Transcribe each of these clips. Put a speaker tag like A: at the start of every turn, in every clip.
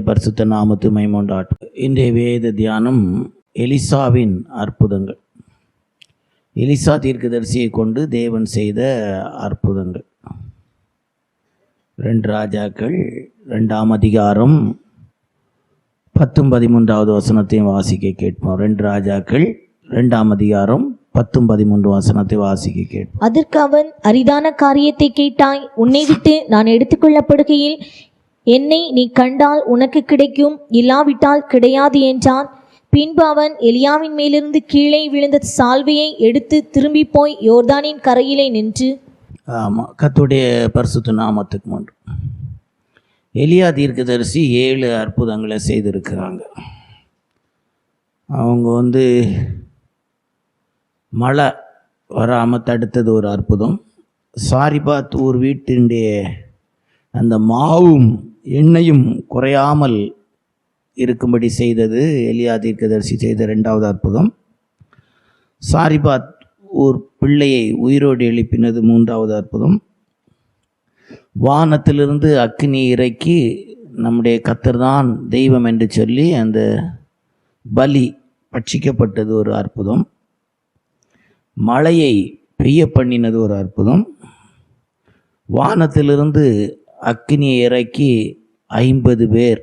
A: பரிசுத்த நாமத்து மைமோண்டாட்டும். இன்றைய வேத தியானம் எலிசாவின் அற்புதங்கள். எலிசா தீர்க்கதரிசியை கொண்டு தேவன் செய்த அற்புதங்கள். 2 ராஜாக்கள் 2ஆம் அதிகாரம் 10-13 வசனத்தையும் வாசிக்க கேட்போம். 2 ராஜாக்கள் 2ஆம் அதிகாரம் 10-13 வசனத்தை வாசிக்க கேட்போம்.
B: அதற்கு அவன், அரிதான காரியத்தை கேட்டாய், உன்னை விட்டு நான் எடுத்துக்கொள்ளப்படுகையில் என்னை நீ கண்டால் உனக்கு கிடைக்கும், இல்லாவிட்டால் கிடையாது என்றான். பின்பு அவன் எலியாவின் மேலிருந்து கீழே விழுந்த சால்வையை எடுத்து திரும்பி போய் யோர்தானின் கரையிலே நின்று.
A: ஆமாம், கர்த்தருடைய பரிசுத்த நாமத்துக்கு முன் எலியா தீர்க்கதரிசி 7 அற்புதங்களை செய்திருக்கிறாங்க. அவங்க மழை வராமல் தடுத்தது ஒரு அற்புதம். சாரிபாத் ஊர் வீட்டினுடைய அந்த மாவும் எண்ணெயும் குறையாமல் இருக்கும்படி செய்தது எலியா தீர்க்கதரிசி செய்த 2வது அற்புதம். சாரிபாத் ஊர் பிள்ளையை உயிரோடு எழுப்பினது 3வது அற்புதம். வானத்திலிருந்து அக்கினி இறக்கி நம்முடைய கர்த்தர் தான் தெய்வம் என்று சொல்லி அந்த பலி பட்சிக்கப்பட்டது ஒரு அற்புதம். மழையை பெய்ய பண்ணினது ஒரு அற்புதம். வானத்திலிருந்து அக்கினியை இறக்கி 50 பேர்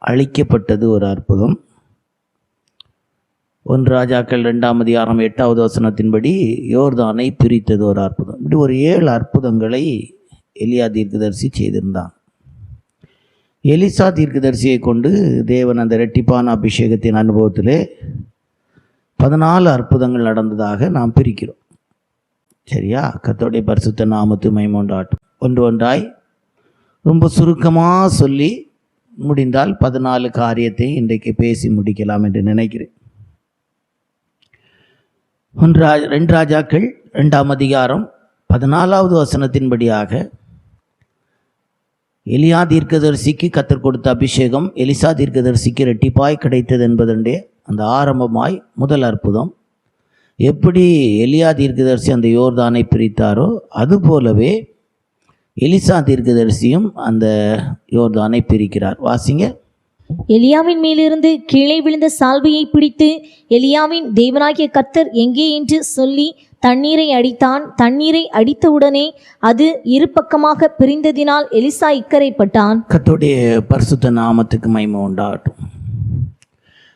A: அழிக்கப்பட்டது ஒரு அற்புதம். 1 ராஜாக்கள் 2ஆம் அதிகாரம் 8வது வசனத்தின்படி யோர்தானை பிரித்தது ஒரு அற்புதம். இப்படி ஒரு 7 அற்புதங்களை எலியா தீர்க்கதரிசி செய்திருந்தான். எலிசா தீர்க்கதரிசியை கொண்டு தேவன் அந்த இரட்டிப்பான அபிஷேகத்தின் அனுபவத்திலே 14 அற்புதங்கள் நடந்ததாக நாம் பிரிக்கிறோம். சரியா? கர்த்தருடைய பரிசுத்த நாமத்து மைமோண்டாட்டும். ஒன்றாய் ரொம்ப சுருக்கமாக சொல்லி முடிந்தால் 14 காரியத்தை இன்றைக்கு பேசி முடிக்கலாம் என்று நினைக்கிறேன். 2 ராஜாக்கள் 2ஆம் அதிகாரம் 14வது வசனத்தின்படியாக எலியா தீர்க்கதரிசிக்கு கர்த்தர் கொடுத்த அபிஷேகம் எலிசா தீர்க்கதரிசிக்கு இரட்டிப்பாய் கிடைத்தது என்பதே அந்த ஆரம்பமாய் முதல் அற்புதம். எப்படி எலியா தீர்க்கதரிசி அந்த யோர்தானை பிரித்தாரோ அதுபோலவே எலிசா தீர்க்கதரிசியும் அந்த யோர்தானை பிரிக்கிறார். வாசிங்க.
B: எலியாவின் மேலிருந்து கீழே விழுந்த சால்வையை பிடித்து, எலியாவின் தேவனாகிய கர்த்தர் எங்கே என்று சொல்லி தண்ணீரை அடித்தான். தண்ணீரை அடித்தவுடனே அது இரு பக்கமாக பிரிந்ததினால் எலிசா இக்கரைப்பட்டான்.
A: கர்த்தருடைய பரிசுத்த நாமத்துக்கு மகிமை உண்டாகட்டும்.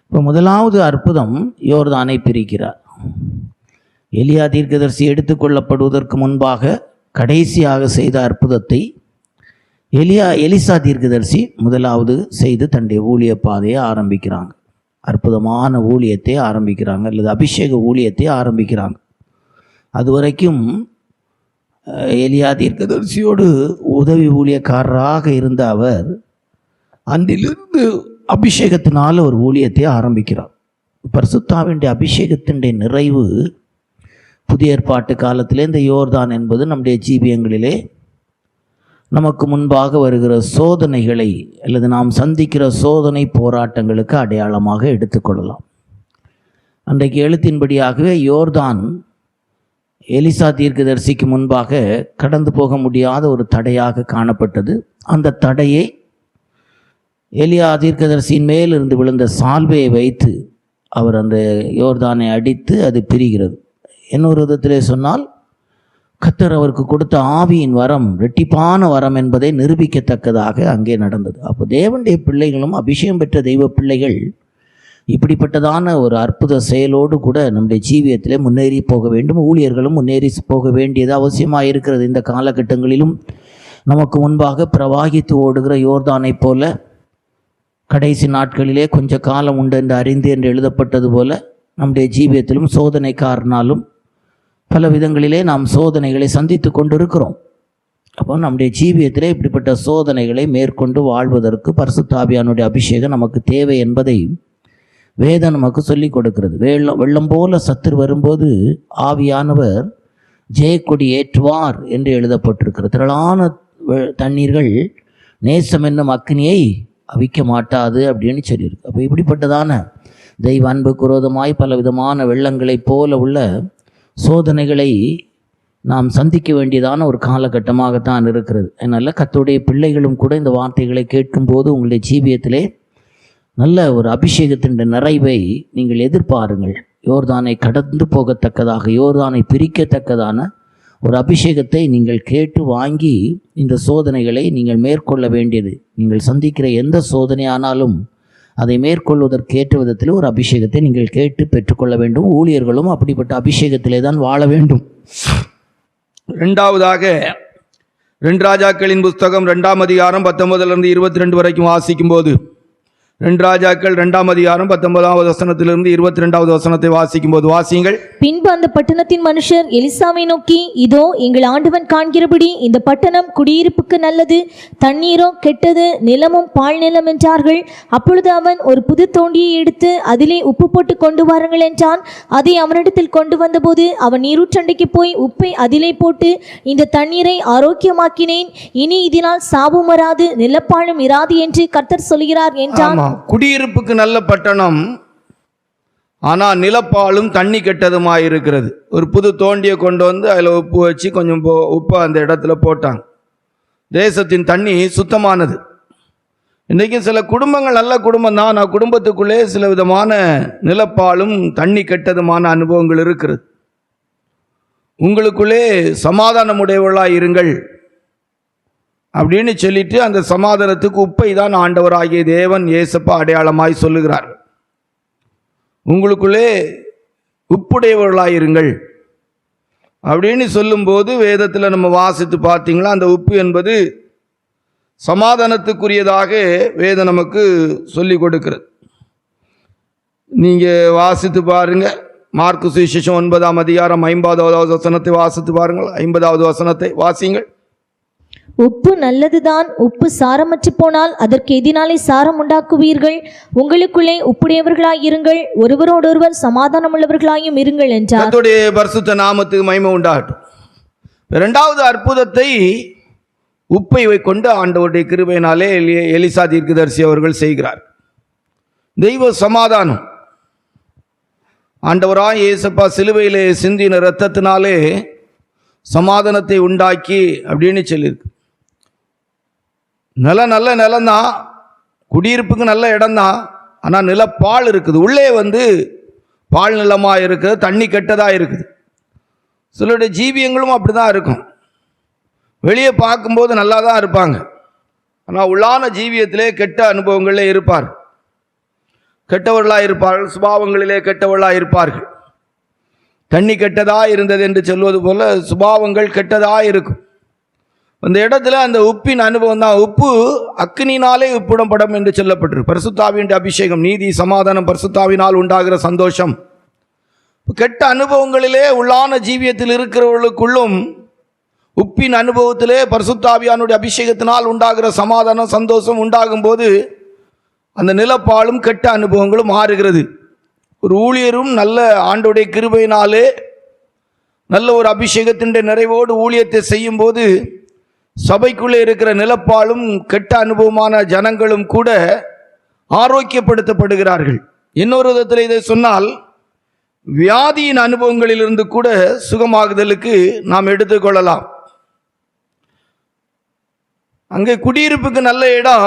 A: இப்போ முதலாவது அற்புதம் யோர்தானை பிரிக்கிறார். எலியா தீர்க்கதரிசி எடுத்துக்கொள்ளப்படுவதற்கு முன்பாக கடைசியாக செய்த அற்புதத்தை எலிசா தீர்க்கதரிசி முதலாவது செய்து தன்னுடைய ஊழிய பாதையை ஆரம்பிக்கிறாங்க. அற்புதமான ஊழியத்தை ஆரம்பிக்கிறாங்க, அல்லது அபிஷேக ஊழியத்தை ஆரம்பிக்கிறாங்க. அதுவரைக்கும் எலியா தீர்க்கதரிசியோடு உதவி ஊழியக்காரராக இருந்த அவர் அன்றிலிருந்து அபிஷேகத்தினால் ஒரு ஊழியத்தை ஆரம்பிக்கிறார். பரிசுத்தாவினுடைய அபிஷேகத்தினுடைய நிறைவு புதிய ஏற்பாட்டு காலத்திலே இந்த யோர்தான் என்பது நம்முடைய ஜீவியங்களிலே நமக்கு முன்பாக வருகிற சோதனைகளை அல்லது நாம் சந்திக்கிற சோதனை போராட்டங்களுக்கு அடையாளமாக எடுத்துக்கொள்ளலாம். அன்றைக்கு எழுத்தின்படியாகவே யோர்தான் எலிசா தீர்க்கதரிசிக்கு முன்பாக கடந்து போக முடியாத ஒரு தடையாக காணப்பட்டது. அந்த தடையை எலியா தீர்க்கதரிசியின் மேல் இருந்து விழுந்த சால்வையை வைத்து அவர் அந்த யோர்தானை அடித்து அது பிரிகிறது. இன்னொரு விதத்திலே சொன்னால் கர்த்தர் அவருக்கு கொடுத்த ஆவியின் வரம் இரட்டிப்பான வரம் என்பதை நிரூபிக்கத்தக்கதாக அங்கே நடந்தது. அப்போ தேவனுடைய பிள்ளைகளும் அபிஷேகம் பெற்ற தெய்வ பிள்ளைகள் இப்படிப்பட்டதான ஒரு அற்புத செயலோடு கூட நம்முடைய ஜீவியத்திலே முன்னேறி போக வேண்டும். ஊழியர்களும் முன்னேறி போக வேண்டியது அவசியமாக இருக்கிறது. இந்த காலகட்டங்களிலும் நமக்கு முன்பாக பிரவாகித்து ஓடுகிற யோர்தானை போல கடைசி நாட்களிலே கொஞ்ச காலம் உண்டு என்று அறிந்து என்று எழுதப்பட்டது போல நம்முடைய ஜீவியத்திலும் சோதனைக்காரனாலும் பல விதங்களிலே நாம் சோதனைகளை சந்தித்து கொண்டிருக்கிறோம். அப்போ நம்முடைய ஜீவியத்திலே இப்படிப்பட்ட சோதனைகளை மேற்கொண்டு வாழ்வதற்கு பரிசுத்த ஆவியானுடைய அபிஷேகம் நமக்கு தேவை என்பதை வேதம் நமக்கு சொல்லிக் கொடுக்கிறது. வெள்ளம் போல சத்துரு வரும்போது ஆவியானவர் ஜெயக்கொடி ஏற்றுவார் என்று எழுதப்பட்டிருக்கிறது. திரளான தண்ணீர்கள் நேசம் என்னும் அக்னியை அவிக்க மாட்டாது அப்படின்னு சொல்லியிருக்கு. அப்போ இப்படிப்பட்டதான தெய்வ அன்புக்கு விரோதமாய் பல விதமான வெள்ளங்களைப் போல உள்ள சோதனைகளை நாம் சந்திக்க வேண்டியதான ஒரு காலகட்டமாகத்தான் இருக்கிறது. அதனால் கர்த்தருடைய பிள்ளைகளும் கூட இந்த வார்த்தைகளை கேட்கும்போது உங்களுடைய ஜீவியத்திலே நல்ல ஒரு அபிஷேகத்தின் நிறைவை நீங்கள் எதிர்பாருங்கள். யோர்தானை கடந்து போகத்தக்கதாக, யோர்தானை பிரிக்கத்தக்கதான ஒரு அபிஷேகத்தை நீங்கள் கேட்டு வாங்கி இந்த சோதனைகளை நீங்கள் மேற்கொள்ள வேண்டியது. நீங்கள் சந்திக்கிற எந்த சோதனையானாலும் அதை மேற்கொள்வதற்கேற்ற விதத்தில் ஒரு அபிஷேகத்தை நீங்கள் கேட்டு பெற்றுக்கொள்ள வேண்டும். ஊழியர்களும் அப்படிப்பட்ட அபிஷேகத்திலே தான் வாழ வேண்டும்.
C: இரண்டாவதாக 2 ராஜாக்களின் புஸ்தகம் 2ஆம் அதிகாரம் 19 22 வரைக்கும் வாசிக்கும்போது, 2 ராஜாக்கள் 2ஆம் அதிகாரம் 19வது வசனத்திலிருந்து 22வது வசனத்தை வாசிக்கும்போது வாசியுங்கள்.
B: பின்பு அந்த பட்டணத்தின் மனுஷர் எலிசாவை நோக்கி, இதோ எங்கள் ஆண்டவன் காண்கிறபடி இந்த பட்டணம் குடியிருப்புக்கு நல்லது, தண்ணீரோ கெட்டது, நிலமும் பால் நிலம் என்றார்கள். அப்பொழுது அவன் ஒரு புது தோண்டியை எடுத்து அதிலே உப்பு போட்டு கொண்டு வாருங்கள் என்றான். அதை அவனிடத்தில் கொண்டு வந்தபோது அவன் நீரூற்றண்டைக்கு போய் உப்பை அதிலே போட்டு, இந்த தண்ணீரை ஆரோக்கியமாக்கினேன், இனி இதனால் சாபம் வராது, நிலப்பாழும் இராது என்று கர்த்தர் சொல்கிறார் என்றான்.
C: குடியிருப்புக்கு நல்ல பட்டணம், ஆனால் நிலப்பாலும் தண்ணி கெட்டதுமாயிருக்கிறது. ஒரு புது தோண்டியை கொண்டு வந்து அதில் உப்பு வச்சு கொஞ்சம் உப்பு அந்த இடத்துல போட்டாங்க. தேசத்தின் தண்ணி சுத்தமானது. இன்றைக்கும் சில குடும்பங்கள் நல்ல குடும்பம் தான், நான் குடும்பத்துக்குள்ளே சில விதமான நிலப்பாலும் தண்ணி கெட்டதுமான அனுபவங்கள் இருக்கிறது. உங்களுக்குள்ளே சமாதானமுடையவர்களாக இருங்கள் அப்படின்னு சொல்லிட்டு அந்த சமாதானத்துக்கு உப்பை தான் ஆண்டவராகிய தேவன் இயேசப்பா அடையாளமாய் சொல்லுகிறார். உங்களுக்குள்ளே உப்புடையவர்களாயிருங்கள் அப்படின்னு சொல்லும்போது வேதத்தில் நம்ம வாசித்து பார்த்தீங்களா, அந்த உப்பு என்பது சமாதானத்துக்குரியதாக வேதம் நமக்கு சொல்லி கொடுக்கிறது. நீங்கள் வாசித்து பாருங்க, மார்க்கு சுவிசேஷம் 9ஆம் அதிகாரம் 50வது வசனத்தை வாசித்து பாருங்கள். 50வது வசனத்தை வாசிங்கள்.
B: உப்பு நல்லதுதான், உப்பு சாரமற்று போனால் அதற்கு எதினாலே சாரம் உண்டாக்குவீர்கள். உங்களுக்குள்ளே உப்புடையவர்களாய் இருங்கள், ஒருவரோடொருவர் சமாதானம் உள்ளவர்களாயும் இருங்கள் என்றார்.
C: கர்த்தருடைய பரிசுத்த நாமத்துக்கு மகிமை உண்டாகட்டும். இரண்டாவது அற்புதத்தை உப்பை கொண்டு ஆண்டவருடைய கிருபையினாலே எலிசா தீர்க்கதரிசி அவர்கள் செய்கிறார். தெய்வ சமாதானம். ஆண்டவராய் இயேசப்பா சிலுவையிலே சிந்தின இரத்தத்தினாலே சமாதானத்தை உண்டாக்கி அப்படின்னு சொல்லியிருக்கு. நல்ல நிலம்தான், குடியிருப்புக்கு நல்ல இடம்தான், ஆனால் நிலப்பால் இருக்குது. உள்ளே பால் நிலமாக இருக்குது, தண்ணி கெட்டதாக இருக்குது. சிலருடைய ஜீவியங்களும் அப்படி தான் இருக்கும். வெளியே பார்க்கும்போது நல்லா தான் இருப்பாங்க, ஆனால் உள்ளான ஜீவியத்திலே கெட்ட அனுபவங்களிலே இருப்பார். கெட்டவர்களாக இருப்பார்கள், சுபாவங்களிலே கெட்டவர்களாக இருப்பார்கள். தண்ணி கெட்டதாக இருந்தது என்று சொல்வது போல சுபாவங்கள் கெட்டதாக இருக்கும். அந்த இடத்துல அந்த உப்பின் அனுபவம் தான். உப்பு அக்கினினாலே உப்பிடப்படும் என்று சொல்லப்பட்டிருக்கு. பரிசுத்தாவின் அபிஷேகம், நீதி, சமாதானம், பரிசுத்தாவினால் உண்டாகிற சந்தோஷம். கெட்ட அனுபவங்களிலே உள்ளான ஜீவியத்தில் இருக்கிறவர்களுக்குள்ளும் உப்பின் அனுபவத்திலே பரிசுத்தாவியானுடைய அபிஷேகத்தினால் உண்டாகிற சமாதானம், சந்தோஷம் உண்டாகும் போது அந்த நிலப்பாலும் கெட்ட அனுபவங்களும் மாறுகிறது. ஒரு ஊழியரும் நல்ல ஆண்டோடைய கிருபையினாலே நல்ல ஒரு அபிஷேகத்தின் நிறைவோடு ஊழியத்தை செய்யும் போது சபைக்குள்ளே இருக்கிற நிலப்பாலும் கெட்ட அனுபவமான ஜனங்களும் கூட ஆரோக்கியப்படுத்தப்படுகிறார்கள். இன்னொரு விதத்தில் இதை சொன்னால், வியாதியின் அனுபவங்களிலிருந்து கூட சுகமாகுதலுக்கு நாம் எடுத்துக்கொள்ளலாம். அங்கே குடியிருப்புக்கு நல்ல இடம்,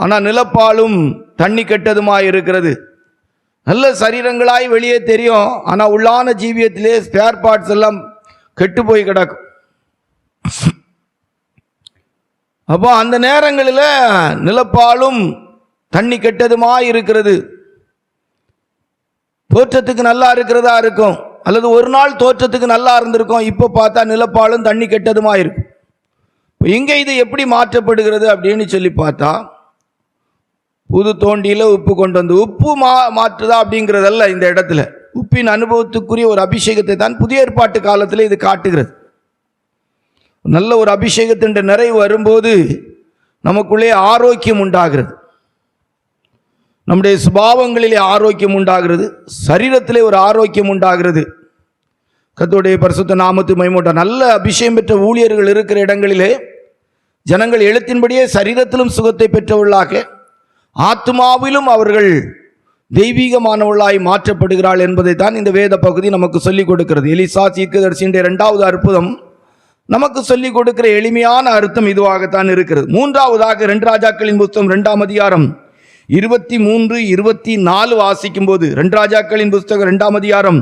C: ஆனால் நிலப்பாலும் தண்ணி கெட்டதுமாய் இருக்கிறது. நல்ல சரீரங்களாய் வெளியே தெரியும், ஆனால் உள்ளான ஜீவியத்திலே ஸ்பேர் பார்ட்ஸ் எல்லாம் கெட்டு போய் கிடக்கும். அப்போ அந்த நேரங்களில் நிலப்பாலும் தண்ணி கெட்டதுமாய் இருக்கிறது. தோற்றத்துக்கு நல்லா இருக்கிறதா இருக்கும், அல்லது ஒரு நாள் தோற்றத்துக்கு நல்லா இருந்திருக்கும், இப்போ பார்த்தா நிலப்பாலும் தண்ணி கெட்டதுமாய் இருக்கும். இங்கே இது எப்படி மாற்றப்படுகிறது அப்படின்னு சொல்லி பார்த்தா, புது தோண்டியில் உப்பு கொண்டு வந்து உப்பு மாற்றுதா அப்படிங்கிறதல்ல. இந்த இடத்துல உப்பின் அனுபவத்துக்குரிய ஒரு அபிஷேகத்தை தான் புதிய ஏற்பாட்டு காலத்தில் இது காட்டுகிறது. நல்ல ஒரு அபிஷேகத்தின் நிறைவு வரும்போது நமக்குள்ளே ஆரோக்கியம் உண்டாகிறது, நம்முடைய சுபாவங்களிலே ஆரோக்கியம் உண்டாகிறது, சரீரத்திலே ஒரு ஆரோக்கியம் உண்டாகிறது. கர்த்தருடைய பரிசுத்த நாமத்துக்கு மகிமை. நல்ல அபிஷேகம் பெற்ற ஊழியர்கள் இருக்கிற இடங்களிலே ஜனங்கள் எழுத்தின்படியே சரீரத்திலும் சுகத்தை பெற்றவர்களாக, ஆத்மாவிலும் அவர்கள் தெய்வீகமானவளாய் மாற்றப்படுகிறாள் என்பதை தான் இந்த வேத பகுதி நமக்கு சொல்லிக் கொடுக்கிறது. எலிசா தீர்க்கதரிசியின் இரண்டாவது அற்புதம் நமக்கு சொல்லிக் கொடுக்கிற எளிமையான அர்த்தம் இதுவாகத்தான் இருக்கிறது. மூன்றாவதாக 2 ராஜாக்களின் புஸ்தகம் 2ஆம் அதிகாரம் 23, 24 வாசிக்கும் போது, 2 ராஜாக்களின் புஸ்தகம் 2ஆம் அதிகாரம்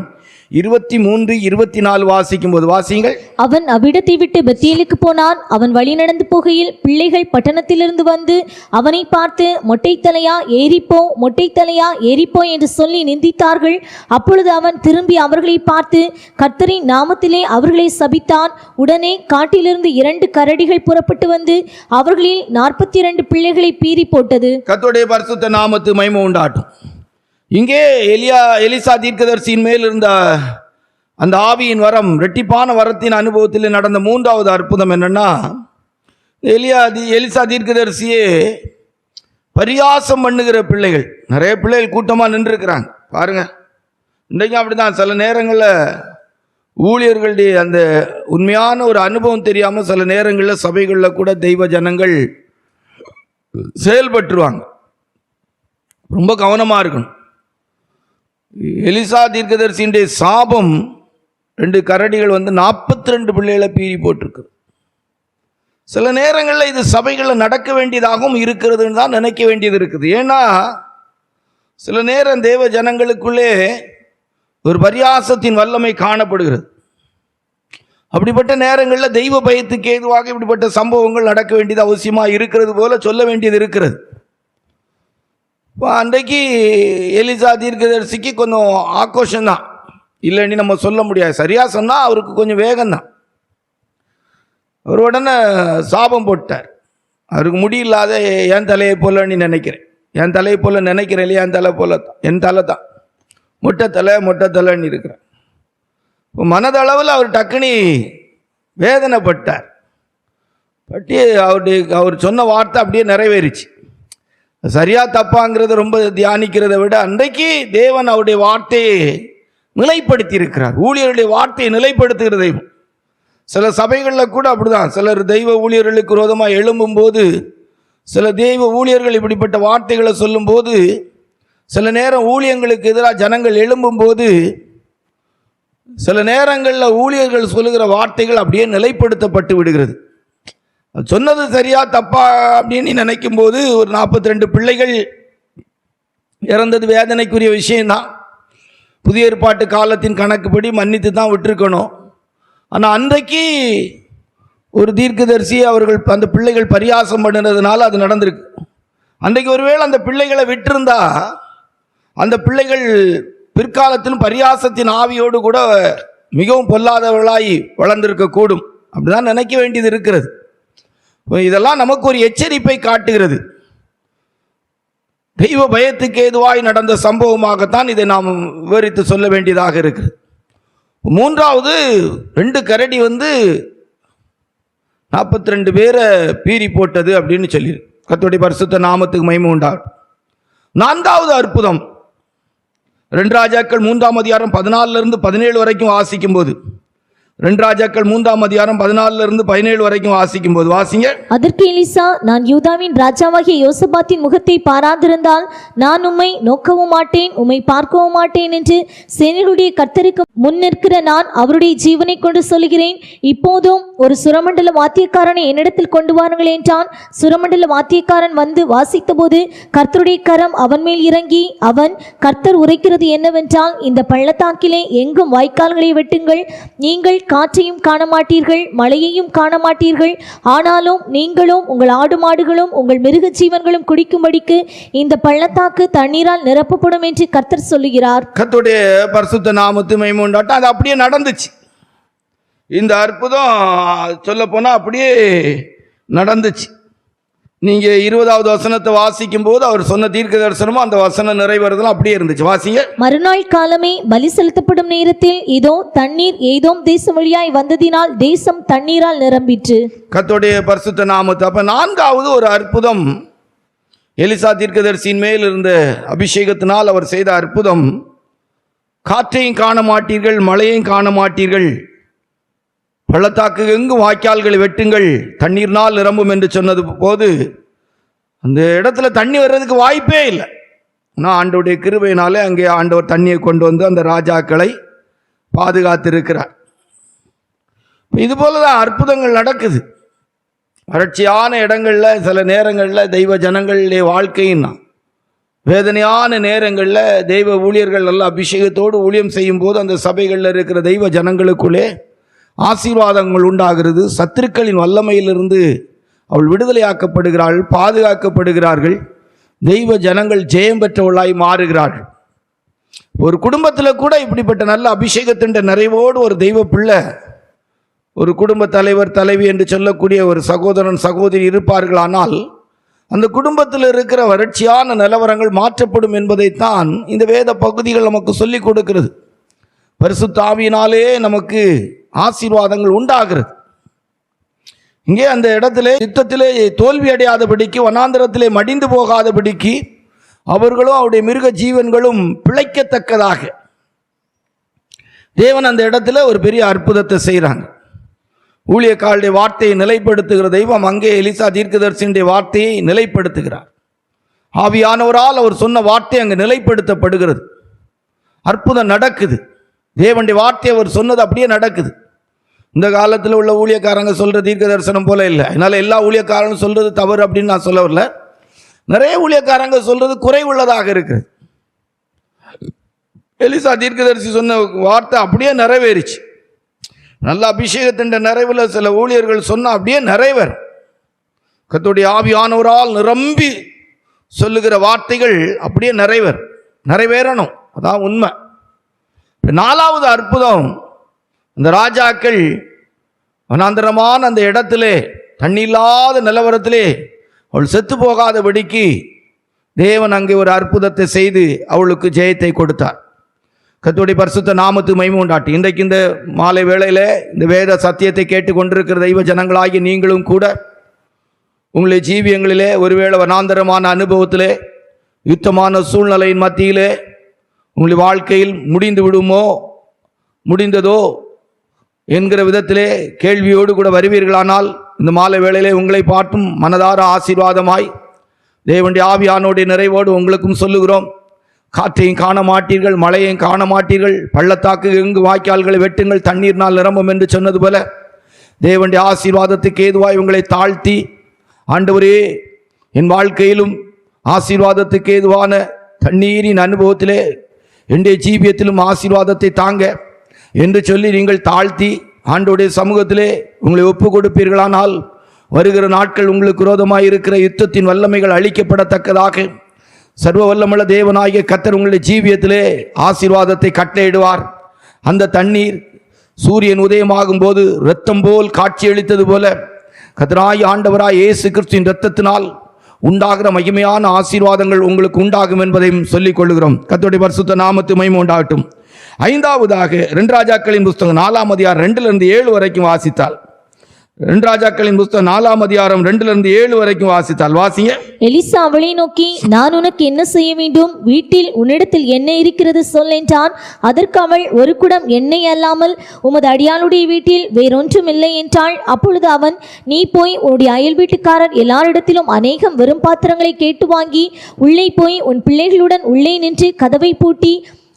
C: 23, 24 வாசிக்கும் போது வாசியுங்கள்.
B: அவன் அவ்விடத்தை விட்டு பெத்தேலுக்கு போனான். அவன் வழி நடந்து போகையில் பிள்ளைகள் பட்டணத்திலிருந்து வந்து அவனை பார்த்து, மொட்டை தலையா ஏறிப்போ, மொட்டை தலையா ஏறிப்போ என்று சொல்லி நிந்தித்தார்கள். அப்பொழுது அவன் திரும்பி அவர்களை பார்த்து கர்த்தரின் நாமத்திலே அவர்களை சபித்தான். உடனே காட்டிலிருந்து 2 கரடிகள் புறப்பட்டு வந்து அவர்களில் 42 பிள்ளைகளை பீறி போட்டது.
C: கர்த்தருடைய பரிசுத்த நாமத்து மகிமை உண்டாட்டும். இங்கே எலிசா தீர்க்கதரிசியின் மேல் இருந்த அந்த ஆவியின் வரம், இரட்டிப்பான வரத்தின் அனுபவத்தில் நடந்த 3வது அற்புதம் என்னன்னா, எலிசா தீர்க்கதரிசியே பரியாசம் பண்ணுகிற பிள்ளைகள், நிறைய பிள்ளைகள் கூட்டமாக நின்றுருக்கிறாங்க பாருங்க. இன்றைக்கும் அப்படிதான். சில நேரங்களில் ஊழியர்களுடைய அந்த உண்மையான ஒரு அனுபவம் தெரியாமல் சில நேரங்களில் சபைகளில் கூட தெய்வ ஜனங்கள் செயல்பட்டுருவாங்க. ரொம்ப கவனமாக இருக்கணும். எலிசா தீர்க்கதரிசியுடைய சாபம் 2 கரடிகள் வந்து 42 பிள்ளைகளை பீறி போட்டிருக்கு. சில நேரங்களில் இது சபைகளில் நடக்க வேண்டியதாகவும் இருக்கிறதுன்னு தான் நினைக்க வேண்டியது இருக்குது. ஏன்னா சில நேரம் தேவ ஜனங்களுக்குள்ளே ஒரு பரியாசத்தின் வல்லமை காணப்படுகிறது. அப்படிப்பட்ட நேரங்களில் தெய்வ பயத்துக்கு ஏதுவாக இப்படிப்பட்ட சம்பவங்கள் நடக்க வேண்டியது அவசியமாக இருக்கிறது போல சொல்ல வேண்டியது இருக்கிறது. இப்போ அன்றைக்கு எலிசா தீர்க்கதரிசிக்கு கொஞ்சம் ஆக்ரோஷம்தான், இல்லைன்னு நம்ம சொல்ல முடியாது. சரியாக சொன்னால் அவருக்கு கொஞ்சம் வேகம்தான். அவர் உடனே சாபம் போட்டார். அவருக்கு முடியில்லாத என் தலையை போலன்னு நினைக்கிறேன், என் தலையை போல நினைக்கிறேன் இல்லையா, என் தலை போல தான், என் தலை தான், மொட்டை தலைன்னு இருக்கிறேன். இப்போ மனதளவில் அவர் டக்குனி வேதனைப்பட்டார். பட்டி அவர் சொன்ன வார்த்தை அப்படியே நிறைவேறிச்சு. சரியா தப்பாங்கிறத ரொம்ப தியானிக்கிறத விட அன்றைக்கு தேவன் அவருடைய வார்த்தையை நிலைப்படுத்தி இருக்கிறார். ஊழியர்களுடைய வார்த்தையை நிலைப்படுத்துகிற தெய்வம். சில சபைகளில் கூட அப்படிதான். சிலர் தெய்வ ஊழியர்களுக்கு விரோதமாக எழும்பும்போது, சில தெய்வ ஊழியர்கள் இப்படிப்பட்ட வார்த்தைகளை சொல்லும்போது, சில நேரம் ஊழியங்களுக்கு எதிராக ஜனங்கள் எழும்பும்போது, சில நேரங்களில் ஊழியர்கள் சொல்லுகிற வார்த்தைகள் அப்படியே நிலைப்படுத்தப்பட்டு விடுகிறது. சொன்னது சரியா தப்பா அப்படின்னு நினைக்கும் போது ஒரு 42 பிள்ளைகள் இறந்தது வேதனைக்குரிய விஷயம்தான். புதிய ஏற்பாட்டு காலத்தின் கணக்குப்படி மன்னித்து தான் விட்டுருக்கணும். ஆனால் அன்றைக்கு ஒரு தீர்க்கதரிசி அவர்கள் அந்த பிள்ளைகள் பரியாசம் பண்ணினதுனால அது நடந்திருக்கு. அன்றைக்கு ஒருவேளை அந்த பிள்ளைகளை விட்டிருந்தா அந்த பிள்ளைகள் பிற்காலத்திலும் பரியாசத்தின் ஆவியோடு கூட மிகவும் பொல்லாதவர்களாய் வளர்ந்திருக்கக்கூடும். அப்படிதான் நினைக்க வேண்டியது இருக்கிறது. இதெல்லாம் நமக்கு ஒரு எச்சரிப்பை காட்டுகிறது. தெய்வ பயத்துக்கு ஏதுவாய் நடந்த சம்பவமாகத்தான் இதை நாம் விவரித்து சொல்ல வேண்டியதாக இருக்கிறது. 3வது 2 கரடி வந்து 42 பேரை பீறி போட்டது அப்படின்னு சொல்லி கர்த்தருடைய பரிசுத்த நாமத்துக்கு மகிமை உண்டாகும். 4வது அற்புதம் 2 ராஜாக்கள் 3ஆம் அதிகாரம் 14 17 வரைக்கும் வாசிக்கும் போது, 2 ராஜாக்கள் 3ஆம் அதிகாரம் 14 17 வரைக்கும் வாசிக்கும் போது வாசிங்க.
B: அதற்கு எலிசா, நான் யூதாவின் ராஜாவாகிய யோசபாத்தின் முகத்தை பாராதிருந்தால் நான் உம்மை நோக்கவும் மாட்டேன், உம்மை பார்க்கவும் மாட்டேன் என்று சேனைகளுடைய கர்த்தருக்கு முன் நிற்கிற நான் அவருடைய ஜீவனை கொண்டு சொல்கிறேன். இப்போதும் ஒரு சுரமண்டல வாத்தியக்காரனை என்னிடத்தில் கொண்டு வாருங்கள் என்றான். சுரமண்டல வாத்தியக்காரன் வந்து வாசித்த போது கர்த்தருடைய கரம் அவன் மேல் இறங்கி, அவன், கர்த்தர் உரைக்கிறது என்னவென்றால், இந்த பள்ளத்தாக்கிலே எங்கும் வாய்க்கால்களை வெட்டுங்கள், நீங்கள் காற்றையும் காண மாட்டீர்கள், மழையையும் காண மாட்டீர்கள். ஆனாலும் நீங்களும் உங்கள் ஆடு மாடுகளும் உங்கள் மிருக ஜீவன்களும் குடிக்கும்படிக்கு இந்த பள்ளத்தாக்கு தண்ணீரால் நிரப்பப்படும் என்று கர்த்தர் சொல்லுகிறார்.
C: கர்த்தருடைய பரிசுத்த நாமத்துக்கு மகிமை உண்டாகட்டும். அது அப்படியே நடந்துச்சு. இந்த அற்புதம் சொல்ல போனா அப்படியே நடந்துச்சு. நீங்க 20வது வசனத்தை வாசிக்கும் போது அவர் சொன்ன தீர்க்க தரிசனமும் அந்த வசனம் நிறைவேறதும் அப்படியே இருந்துச்சு. வாசிங்க.
B: மறுநாள் காலமே பலி செலுத்தப்படும் நேரத்தில் இதோ தண்ணீர் ஏதோம் தேசம் வழியாய் வந்ததினால் தேசம் தண்ணீரால் நிரம்பிற்று. கர்த்தருடைய பரிசுத்த நாமத்தை. அப்ப 4வது ஒரு அற்புதம், எலிசா தீர்க்கதரிசியின் மேல் இருந்த அபிஷேகத்தினால் அவர் செய்த அற்புதம், காற்றையும் காண மாட்டீர்கள், மழையையும் காண மாட்டீர்கள், பள்ளத்தாக்கு எங்கும் வாய்க்கால்களை வெட்டுங்கள், தண்ணீர்னால் நிரம்பும் என்று சொன்னது போது அந்த இடத்துல தண்ணி வர்றதுக்கு வாய்ப்பே இல்லை.
C: ஆனால் ஆண்டவருடைய கிருபையினாலே அங்கே ஆண்டவர் தண்ணியை கொண்டு வந்து அந்த ராஜாக்களை பாதுகாத்திருக்கிறார். இதுபோல தான் அற்புதங்கள் நடக்குது. வறட்சியான இடங்களில் சில நேரங்களில் தெய்வ ஜனங்களுடைய வாழ்க்கைன்னா வேதனையான நேரங்களில் தெய்வ ஊழியர்கள் நல்ல அபிஷேகத்தோடு ஊழியம் செய்யும் போது அந்த சபைகளில் இருக்கிற தெய்வ ஜனங்களுக்குள்ளே ஆசீர்வாதங்கள் உண்டாகிறது. சத்துருக்களின் வல்லமையிலிருந்து அவள் விடுதலையாக்கப்படுகிறாள், பாதுகாக்கப்படுகிறார்கள். தெய்வ ஜனங்கள் ஜெயம் பெற்றவளாய் மாறுகிறார்கள். ஒரு குடும்பத்தில் கூட இப்படிப்பட்ட நல்ல அபிஷேகத்தின் நிறைவோடு ஒரு தெய்வ பிள்ளை, ஒரு குடும்ப தலைவர் தலைவி என்று சொல்லக்கூடிய ஒரு சகோதரன் சகோதரி இருப்பார்களானால் அந்த குடும்பத்தில் இருக்கிற வறட்சியான நிலவரங்கள் மாற்றப்படும் என்பதைத்தான் இந்த வேத பகுதிகள் நமக்கு சொல்லிக் கொடுக்கிறது. பரிசுத்த ஆவியினாலே நமக்கு ஆசீர்வாதங்கள் உண்டாகிறது. இங்கே அந்த இடத்திலே யுத்தத்திலே தோல்வி அடையாதபடிக்கு, வனாந்தரத்திலே மடிந்து போகாதபடிக்கு அவர்களும் அவருடைய மிருக ஜீவன்களும் பிழைக்கத்தக்கதாக தேவன் அந்த இடத்துல ஒரு பெரிய அற்புதத்தை செய்கிறாங்க. ஊழியக்காரருடைய வார்த்தையை நிலைப்படுத்துகிற தெய்வம் அங்கே எலிசா தீர்க்கதரிசியுடைய வார்த்தையை நிலைப்படுத்துகிறார். ஆவியானவரால் அவர் சொன்ன வார்த்தை அங்கே நிலைப்படுத்தப்படுகிறது. அற்புதம் நடக்குது. தேவனுடைய வார்த்தை அவர் சொன்னது அப்படியே நடக்குது. இந்த காலத்தில் உள்ள ஊழியக்காரங்க சொல்கிற தீர்க்க தரிசனம் போல இல்லை. அதனால் எல்லா ஊழியக்காரங்களும் சொல்கிறது தவறு அப்படின்னு நான் சொல்ல வரல. நிறைய ஊழியக்காரங்க சொல்கிறது குறைவுள்ளதாக இருக்குது. எலிசா தீர்க்கதரிசி சொன்ன வார்த்தை அப்படியே நிறைவேறிச்சு. நல்ல அபிஷேகத்தின் நிறைவில் சில ஊழியர்கள் சொன்னால் அப்படியே நிறைவேறும். கர்த்தருடைய ஆவியானவரால் நிரம்பி சொல்லுகிற வார்த்தைகள் அப்படியே நிறைவேறணும். அதான் உண்மை. நாலாவது அற்புதம், இந்த ராஜாக்கள் வனாந்தரமான அந்த இடத்திலே தண்ணி இல்லாத நிலவரத்திலே அவள் செத்து போகாதபடிக்கு தேவன் அங்கே ஒரு அற்புதத்தை செய்து அவளுக்கு ஜெயத்தை கொடுத்தார். கர்த்தருடைய பரிசுத்த நாமத்துக்கு மகிமை உண்டாட்டும். இன்றைக்கு இந்த மாலை வேளையில் இந்த வேத சத்தியத்தை கேட்டுக்கொண்டிருக்கிற தெய்வ ஜனங்களாகி நீங்களும் கூட உங்களுடைய ஜீவியங்களிலே ஒருவேளை வனாந்தரமான அனுபவத்திலே யுத்தமான சூழ்நிலையின் மத்தியிலே உங்களுடைய வாழ்க்கையில் முடிந்ததோ என்கிற விதத்திலே கேள்வியோடு கூட வருவீர்களானால் இந்த மாலை வேளையிலே உங்களை பார்த்தும் மனதார ஆசீர்வாதமாய் தேவனுடைய ஆவியானோடைய நிறைவோடு உங்களுக்கும் சொல்லுகிறோம். காற்றையும் காண மாட்டீர்கள், மழையையும் காண மாட்டீர்கள், பள்ளத்தாக்கு எங்கு வாய்க்கால்களை வெட்டுங்கள், தண்ணீர்னால் நிரம்பும் என்று சொன்னது போல தேவனுடைய ஆசீர்வாதத்துக்கு ஏதுவாய் உங்களை தாழ்த்தி, ஆண்டவரே என் வாழ்க்கையிலும் ஆசீர்வாதத்துக்கு ஏதுவான தண்ணீரின் அனுபவத்திலே என்னுடைய ஜீவியத்திலும் ஆசீர்வாதத்தை தாங்க என்று சொல்லி நீங்கள் தாழ்த்தி ஆண்டவருடைய சமூகத்திலே உங்களை ஒப்பு கொடுப்பீர்களானால் வருகிற நாட்கள் உங்களுக்கு விரோதமாக இருக்கிற யுத்தத்தின் வல்லமைகள் அழிக்கப்படத்தக்கதாக சர்வ வல்லமுள்ள தேவனாகிய கர்த்தர் உங்களுடைய ஜீவியத்திலே ஆசீர்வாதத்தை கட்டளையிடுவார். அந்த தண்ணீர் சூரியன் உதயமாகும் போது இரத்தம் போல் காட்சியளித்தது போல கர்த்தராகிய ஆண்டவராய் இயேசு கிறிஸ்துவின் இரத்தத்தினால் உண்டாகிற மகிமையான ஆசீர்வாதங்கள் உங்களுக்கு உண்டாகும் என்பதையும் சொல்லிக் கொள்கிறோம். கர்த்தருடைய பரிசுத்த நாமத்துக்கு மகிமை உண்டாகட்டும். ஐந்தாவதாக 2 ராஜாக்களின் புஸ்தகம் 4ஆம் அதிகாரம் 2-7 வரைக்கும் வாசித்தால், 2 ராஜாக்களின் புஸ்தகம் 4ஆம் அதிகாரம் 2-7 வரைக்கும் வாசித்தால் வாசிங்க.
B: எலிசா அவளை நோக்கி, நான் உனக்கு என்ன செய்ய வேண்டும்? வீட்டில் உன்னிடத்தில் எண்ணெய் இருக்கிறது சொல் என்றான். அதற்கு அவள், ஒரு குடம் எண்ணெய் அல்லாமல் உமது அடியாளுடைய வீட்டில் வேறொன்றும் இல்லை என்றாள். அப்பொழுது அவன், நீ போய் உன்னுடைய அயல் வீட்டுக்காரர் எல்லாரிடத்திலும் அநேகம் வெறும் பாத்திரங்களை கேட்டு வாங்கி உள்ளே போய் உன் பிள்ளைகளுடன் உள்ளே நின்று கதவை பூட்டி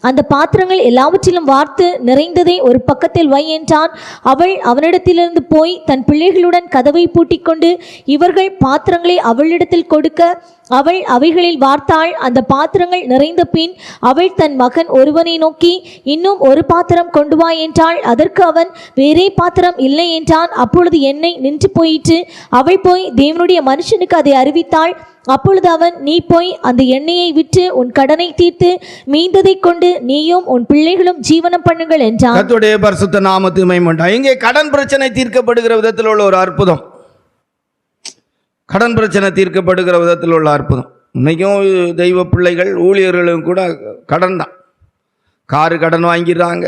B: அந்த பாத்திரங்கள் எல்லாவற்றிலும் வார்த்து நிறைந்ததை ஒரு பக்கத்தில் வை என்றான். அவள் அவனிடத்திலிருந்து போய் தன் பிள்ளைகளுடன் கதவை பூட்டிக் கொண்டு இவர்கள் பாத்திரங்களை அவளிடத்தில் கொடுக்க அவள் அவைகளில் வார்த்தாள். அந்த பாத்திரங்கள் நிறைந்த பின் அவள் தன் மகன் ஒருவனை நோக்கி, இன்னும் ஒரு பாத்திரம் கொண்டு வா என்றாள். அதற்கு அவன், வேறே பாத்திரம் இல்லை என்றான். அப்பொழுது எண்ணெய் நின்று போயிற்று. அவள் போய் தேவனுடைய மனுஷனுக்கு அதை அறிவித்தாள். அப்பொழுது அவன், நீ போய் அந்த எண்ணெயை விற்று உன் கடனை தீர்த்து மீந்ததை கொண்டு நீயும் உன் பிள்ளைகளும் ஜீவனம் பண்ணுங்கள் என்றான்.
C: கர்த்தருடைய பரிசுத்த நாமத்துக்கு மகிமை உண்டாகட்டும். இங்கே கடன் பிரச்சனை தீர்க்கப்படுகிற விதத்தில் உள்ள ஒரு அற்புதம். கடன் பிரச்சனை தீர்க்கப்படுகிற விதத்தில் உள்ள அற்புதம். இன்றைக்கும் தெய்வ பிள்ளைகள் ஊழியர்களும் கூட கடன் தான். காரு கடன் வாங்கிடுறாங்க,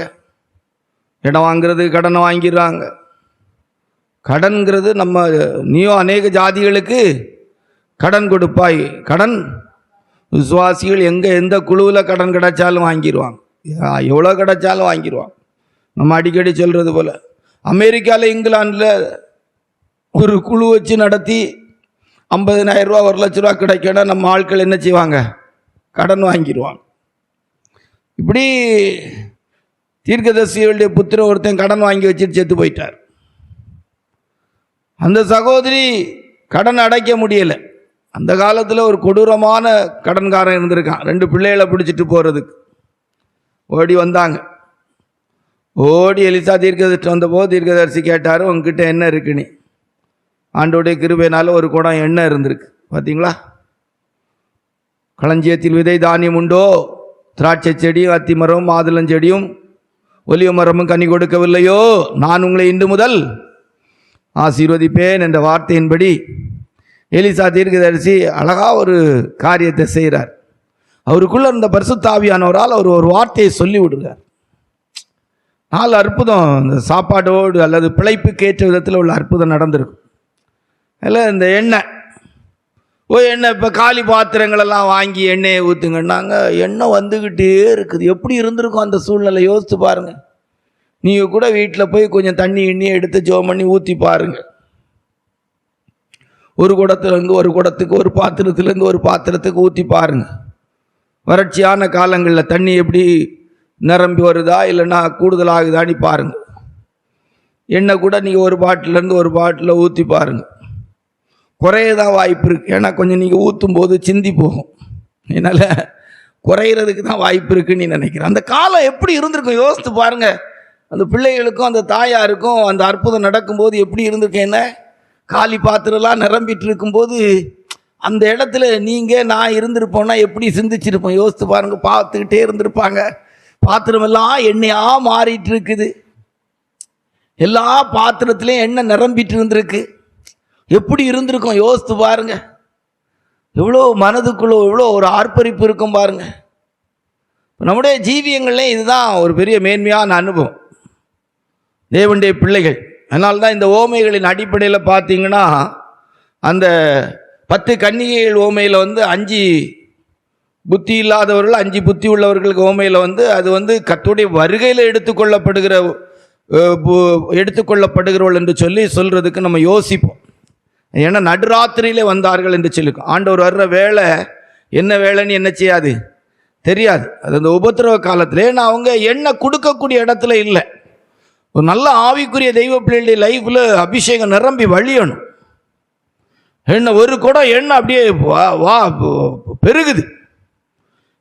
C: இடம் வாங்கிறது கடன் வாங்கிடுறாங்க. கடன்கிறது நீயும் அநேக ஜாதிகளுக்கு கடன் கொடுப்பாய். கடன் விசுவாசிகள் எந்த குழுவில் கடன் கிடைச்சாலும் வாங்கிடுவாங்க, எவ்வளோ கிடைச்சாலும் வாங்கிடுவாங்க. நம்ம அடிக்கடி சொல்கிறது போல் அமெரிக்காவில் இங்கிலாண்டில் ஒரு குழு வச்சு நடத்தி 50,000 ரூபா 1,00,000 ரூபா கிடைக்கணும். நம்ம ஆட்கள் என்ன செய்வாங்க? கடன் வாங்கிடுவாங்க. இப்படி தீர்க்கதரிசிகளுடைய புத்திரன் ஒருத்தன் கடன் வாங்கி வச்சுட்டு செத்து போயிட்டார். அந்த சகோதரி கடன் அடைக்க முடியலை. அந்த காலத்தில் ஒரு கொடூரமான கடன்காரன் இருந்திருக்கான். 2 பிள்ளைகளை பிடிச்சிட்டு போகிறதுக்கு ஓடி வந்தாங்க. ஓடி எலிசா தீர்க்கதரிசி வந்தபோது தீர்க்கதரிசி கேட்டார், உங்ககிட்ட என்ன இருக்குன்னு. ஆண்டோடைய கிருபையினால ஒரு குடம் எண்ணெய் இருந்திருக்கு. பார்த்தீங்களா, களஞ்சியத்தில் விதை தானியம் உண்டோ, திராட்சை செடியும் அத்திமரமும் மாதுளஞ்செடியும் ஒலிவ மரமும் கனி கொடுக்கவில்லையோ, நான் உங்களை இன்று முதல் ஆசீர்வதிப்பேன் என்ற வார்த்தையின்படி எலிசா தீர்க்கதரிசி அழகா ஒரு காரியத்தை செய்கிறார். அவருக்குள்ள இருந்த பரிசுத்த ஆவியானவரால் அவர் ஒரு வார்த்தையை சொல்லி விடுறார். 4 அற்புதம் இந்த சாப்பாட்டோடு அல்லது பிழைப்புக்கு ஏற்ற விதத்தில் உள்ள அற்புதம் நடந்திருக்கும். அதில் இந்த எண்ணெய் இப்போ காலி பாத்திரங்களெல்லாம் வாங்கி எண்ணெயை ஊற்றுங்கன்னாங்க. எண்ணெய் வந்துக்கிட்டே இருக்குது. எப்படி இருந்திருக்கும் அந்த சூழ்நிலை யோசித்து பாருங்கள். நீங்கள் கூட வீட்டில் போய் கொஞ்சம் தண்ணி எண்ணெயை எடுத்து ஜோம் பண்ணி ஊற்றி பாருங்கள். ஒரு குடத்துலேருந்து ஒரு குடத்துக்கு, ஒரு பாத்திரத்துலேருந்து ஒரு பாத்திரத்துக்கு ஊற்றி பாருங்கள். வறட்சியான காலங்களில் தண்ணி எப்படி நிரம்பி வருதா இல்லைன்னா கூடுதலாகுதான்னு பாருங்கள். எண்ணெய் கூட நீங்கள் ஒரு பாட்டிலேருந்து ஒரு பாட்டில் ஊற்றி பாருங்கள். குறையதான் வாய்ப்பு இருக்குது. ஏன்னா கொஞ்சம் நீங்கள் ஊற்றும் போது சிந்தி போகும். என்னால் குறையிறதுக்கு தான் வாய்ப்பு இருக்குன்னு நினைக்கிறேன். அந்த காலம் எப்படி இருந்திருக்கும் யோசித்து பாருங்கள். அந்த பிள்ளைகளுக்கும் அந்த தாயாருக்கும் அந்த அற்புதம் நடக்கும்போது எப்படி இருந்திருக்கேன். என்ன காலி பாத்திரம்லாம் நிரம்பிட்டு இருக்கும்போது அந்த இடத்துல நீங்கள் நான் இருந்திருப்போம்னா எப்படி சிந்திச்சிருப்போம் யோசித்து பாருங்கள். பார்த்துக்கிட்டே இருந்திருப்பாங்க. பாத்திரமெல்லாம் எண்ணெயாக மாறிட்டு இருக்குது. எல்லா பாத்திரத்துலேயும் எண்ணெய் நிரம்பிட்டு இருந்திருக்கு. எப்படி இருந்திருக்கும் யோசித்து பாருங்க. எவ்வளோ மனதுக்குள்ள எவ்வளோ ஒரு ஆர்ப்பரிப்பு இருக்கும் பாருங்க. நம்முடைய ஜீவியங்கள்லேயும் இதுதான் ஒரு பெரிய மேன்மையான அனுபவம். தேவனுடைய பிள்ளைகள். அதனால்தான் இந்த ஓமைகளின் அடிப்படையில் பார்த்தீங்கன்னா அந்த 10 கன்னிகைகள் ஓமையில் 5 புத்தி இல்லாதவர்கள் 5 புத்தி உள்ளவர்களுக்கு ஓமையில் அது கர்த்தருடைய வருகையில் எடுத்துக்கொள்ளப்படுகிறவர்கள் என்று சொல்கிறதுக்கு நம்ம யோசிப்போம். ஏன்னா நடுராத்திரியிலே வந்தார்கள் என்று சொல்லிக்கும். ஆண்டவர் வர்ற வேலை என்ன வேலைன்னு என்ன செய்யாது தெரியாது. அது அந்த உபத்திரவ காலத்திலே நான் அவங்க எண்ணெய் கொடுக்கக்கூடிய இடத்துல இல்லை. ஒரு நல்ல ஆவிக்குரிய தெய்வ பிள்ளைகளுடைய லைஃப்பில் அபிஷேகம் நிரம்பி வழியணும். எண்ணெய் ஒரு குடம் எண்ணெய் அப்படியே பெருகுது.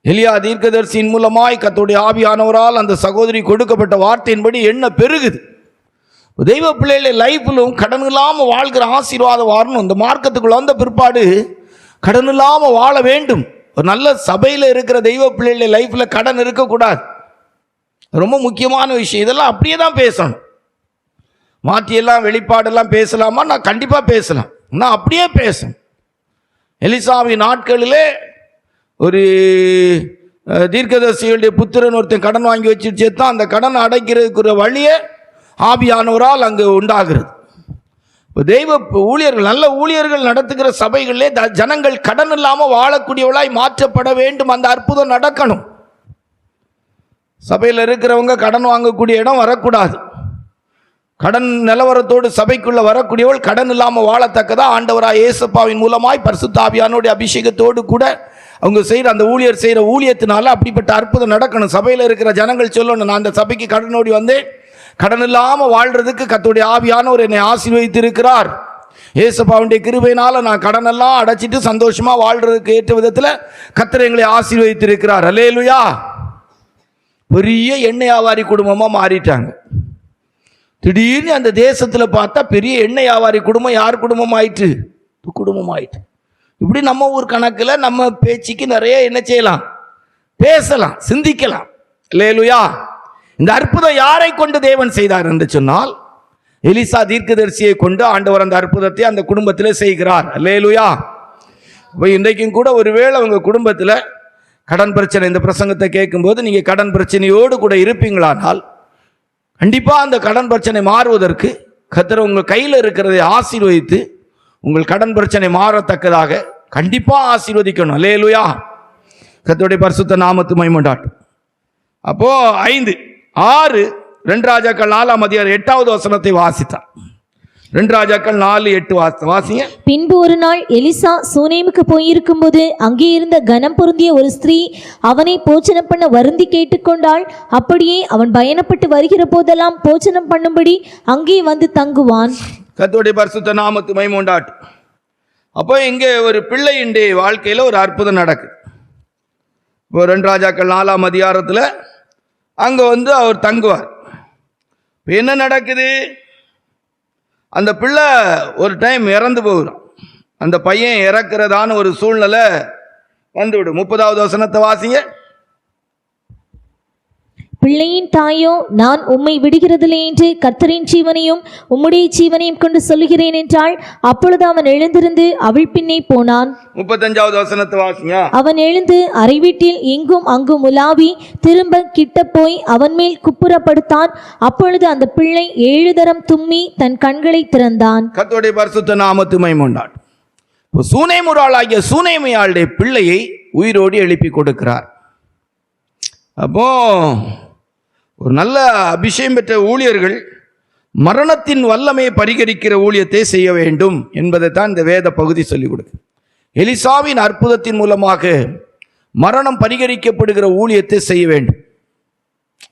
C: எலியா தீர்க்கதரிசியின் மூலமாய் கர்த்தருடைய ஆவியானவரால் அந்த சகோதரி கொடுக்கப்பட்ட வார்த்தையின்படி எண்ணெய் பெருகுது. தெய்வ பிள்ளைகளை லைஃப்பிலும் கடன் இல்லாமல் வாழ்கிற ஆசீர்வாதம் வரணும். இந்த மார்க்கத்துக்குள்ள வந்த பிற்பாடு கடன் இல்லாமல் வாழ வேண்டும். ஒரு நல்ல சபையில் இருக்கிற தெய்வ பிள்ளைகளை லைஃப்பில் கடன் இருக்கக்கூடாது. ரொம்ப முக்கியமான விஷயம். இதெல்லாம் அப்படியே தான் பேசணும். மாற்றியெல்லாம் வெளிப்பாடெல்லாம் பேசலாமா? நான் கண்டிப்பாக பேசலாம். நான் அப்படியே பேசணும். எலிசாவின் நாட்களிலே ஒரு தீர்க்கதரிசிகளுடைய புத்திரன் ஒருத்தன் கடன் வாங்கி வச்சுட்டு சேர்த்தான். அந்த கடனை அடைக்கிறதுக்குற வழியை ஆவியானவரால் அங்கு உண்டாகிறது. தெய்வ ஊழியர்கள், நல்ல ஊழியர்கள் நடத்துகிற சபைகளிலே ஜனங்கள் கடன் இல்லாமல் வாழக்கூடியவளாய் மாற்றப்பட வேண்டும். அந்த அற்புதம் நடக்கணும். சபையில் இருக்கிறவங்க கடன் வாங்கக்கூடிய இடம் வரக்கூடாது. கடன் நிலவரத்தோடு சபைக்குள்ள வரக்கூடியவள் கடன் இல்லாமல் வாழத்தக்கதா ஆண்டவராய் இயேசுவின் மூலமாய் பரிசுத்த ஆவியானவருடைய அபிஷேகத்தோடு கூட அவங்க செய்கிற அந்த ஊழியர் செய்கிற ஊழியத்தினால அப்படிப்பட்ட அற்புதம் நடக்கணும். சபையில் இருக்கிற ஜனங்கள் சொல்லணும், நான் அந்த சபைக்கு கடனோடி வந்தேன், கடன் இல்லாமல் வாழ்றதுக்கு கர்த்தருடைய ஆவியானவர் என்னை ஆசீர்வதித்திருக்கிறார். இயேசுவின் கிருபையினால நான் கடனெல்லாம் அடைச்சிட்டு சந்தோஷமா வாழ்றதுக்கு ஏற்ற விதத்தில் கர்த்தர் எங்களை ஆசீர்வதித்திருக்கிறார். அல்லேலூயா. பெரிய எண்ணெய் வியாபாரி குடும்பமாக மாறிட்டாங்க. திடீர்னு அந்த தேசத்தில் பார்த்தா பெரிய எண்ணெய் வியாபாரி குடும்பம் யார் குடும்பம் ஆயிட்டு? குடும்பம் ஆயிட்டு. இப்படி நம்ம ஊர் கணக்கில் நம்ம பேச்சுக்கு நிறைய என்ன செய்யலாம், பேசலாம், சிந்திக்கலாம். அல்லேலூயா. இந்த அற்புதம் யாரை கொண்டு தேவன் செய்தார் என்று சொன்னால் எலிசா தீர்க்கதரிசியை கொண்டு ஆண்டவர் அந்த அற்புதத்தை அந்த குடும்பத்தில் செய்கிறார். அல்லேலூயா. இப்போ இன்றைக்கும் கூட ஒருவேளை உங்கள் குடும்பத்தில் கடன் பிரச்சனை, இந்த பிரசங்கத்தை கேட்கும்போது நீங்கள் கடன் பிரச்சனையோடு கூட இருப்பீங்களானால் கண்டிப்பாக அந்த கடன் பிரச்சனை மாறுவதற்கு கர்த்தர் உங்கள் கையில் இருக்கிறதை ஆசீர்வதித்து உங்கள் கடன் பிரச்சனை மாறத்தக்கதாக கண்டிப்பாக ஆசீர்வதிக்கணும். அல்லேலூயா. கர்த்தருடைய பரிசுத்த நாமத்து மகிமையுண்டாகட்டும். அப்போ 5, 6 2 ராஜாக்கள் 4ஆம் அதிகாரம் 8வது வசனத்தை வாசித்தார். 2 ராஜாக்கள் 4:8 வாசிங்க.
B: பின்பு ஒரு நாள் எலிசா சூனேமுக்கு போயிருக்கும்போது அங்கே இருந்த கனம் பொருந்திய ஒரு ஸ்திரீ அவனை போஜனம் பண்ண வருந்தி கேட்டுக்கொண்டாள். அப்படியே அவன் பயணப்பட்டு வருகிற போதெல்லாம் போஜனம் பண்ணும்படி அங்கே வந்து தங்குவான்.
C: கர்த்தருடைய பரிசுத்த நாமத்து மகிமை உண்டாகட்டும். அப்போ இங்கே ஒரு பிள்ளையினுடைய வாழ்க்கையில் ஒரு அற்புதம் நடக்குது. இப்போ 2 ராஜாக்கள் 4ஆம் அதிகாரத்தில் அங்கே வந்து அவர் தங்குவார். இப்போ என்ன நடக்குது? அந்த பிள்ளை ஒரு டைம் இறந்து போகிறான். அந்த பையன் இறக்கிறதான ஒரு சூழ்நிலை வந்துவிடும். 30வது வசனத்தை வாசிங்க.
B: பிள்ளையின் தாயோ, நான் உம்மை விடுகிறதில்லை என்று கர்த்தரின் ஜீவனையும் உம்முடைய ஜீவனையும் கொண்டு சொல்லுகிறேன் என்றாள். அப்பொழுது அவன் எழுந்திருந்து அவள் பின்னே போனான்.
C: 35வது வசனத்தை வாசிங்க.
B: அவன் எழுந்து அறை வீட்டில் இங்கும் அங்கும் உலாவி திரும்ப கிட்ட போய் அவன் மேல் குப்புறப்படுத்தான். அப்பொழுது அந்த பிள்ளை 7 தரம் தும்மி தன் கண்களை திறந்தான்.
C: கர்த்தருடைய பரிசுத்த நாமத்து மகிமை உண்டாகட்டும். இப்போ சூனேமுராளாகிய சூனேமியாளுடைய பிள்ளையை உயிரோடு எழுப்பி கொடுக்கிறார். அப்போ ஒரு நல்ல அபிஷேகம் பெற்ற ஊழியர்கள் மரணத்தின் வல்லமையை பரிகரிக்கிற ஊழியத்தை செய்ய வேண்டும் என்பதை தான் இந்த வேத பகுதி சொல்லிக் கொடுக்கு. எலிசாவின் அற்புதத்தின் மூலமாக மரணம் பரிகரிக்கப்படுகிற ஊழியத்தை செய்ய வேண்டும்.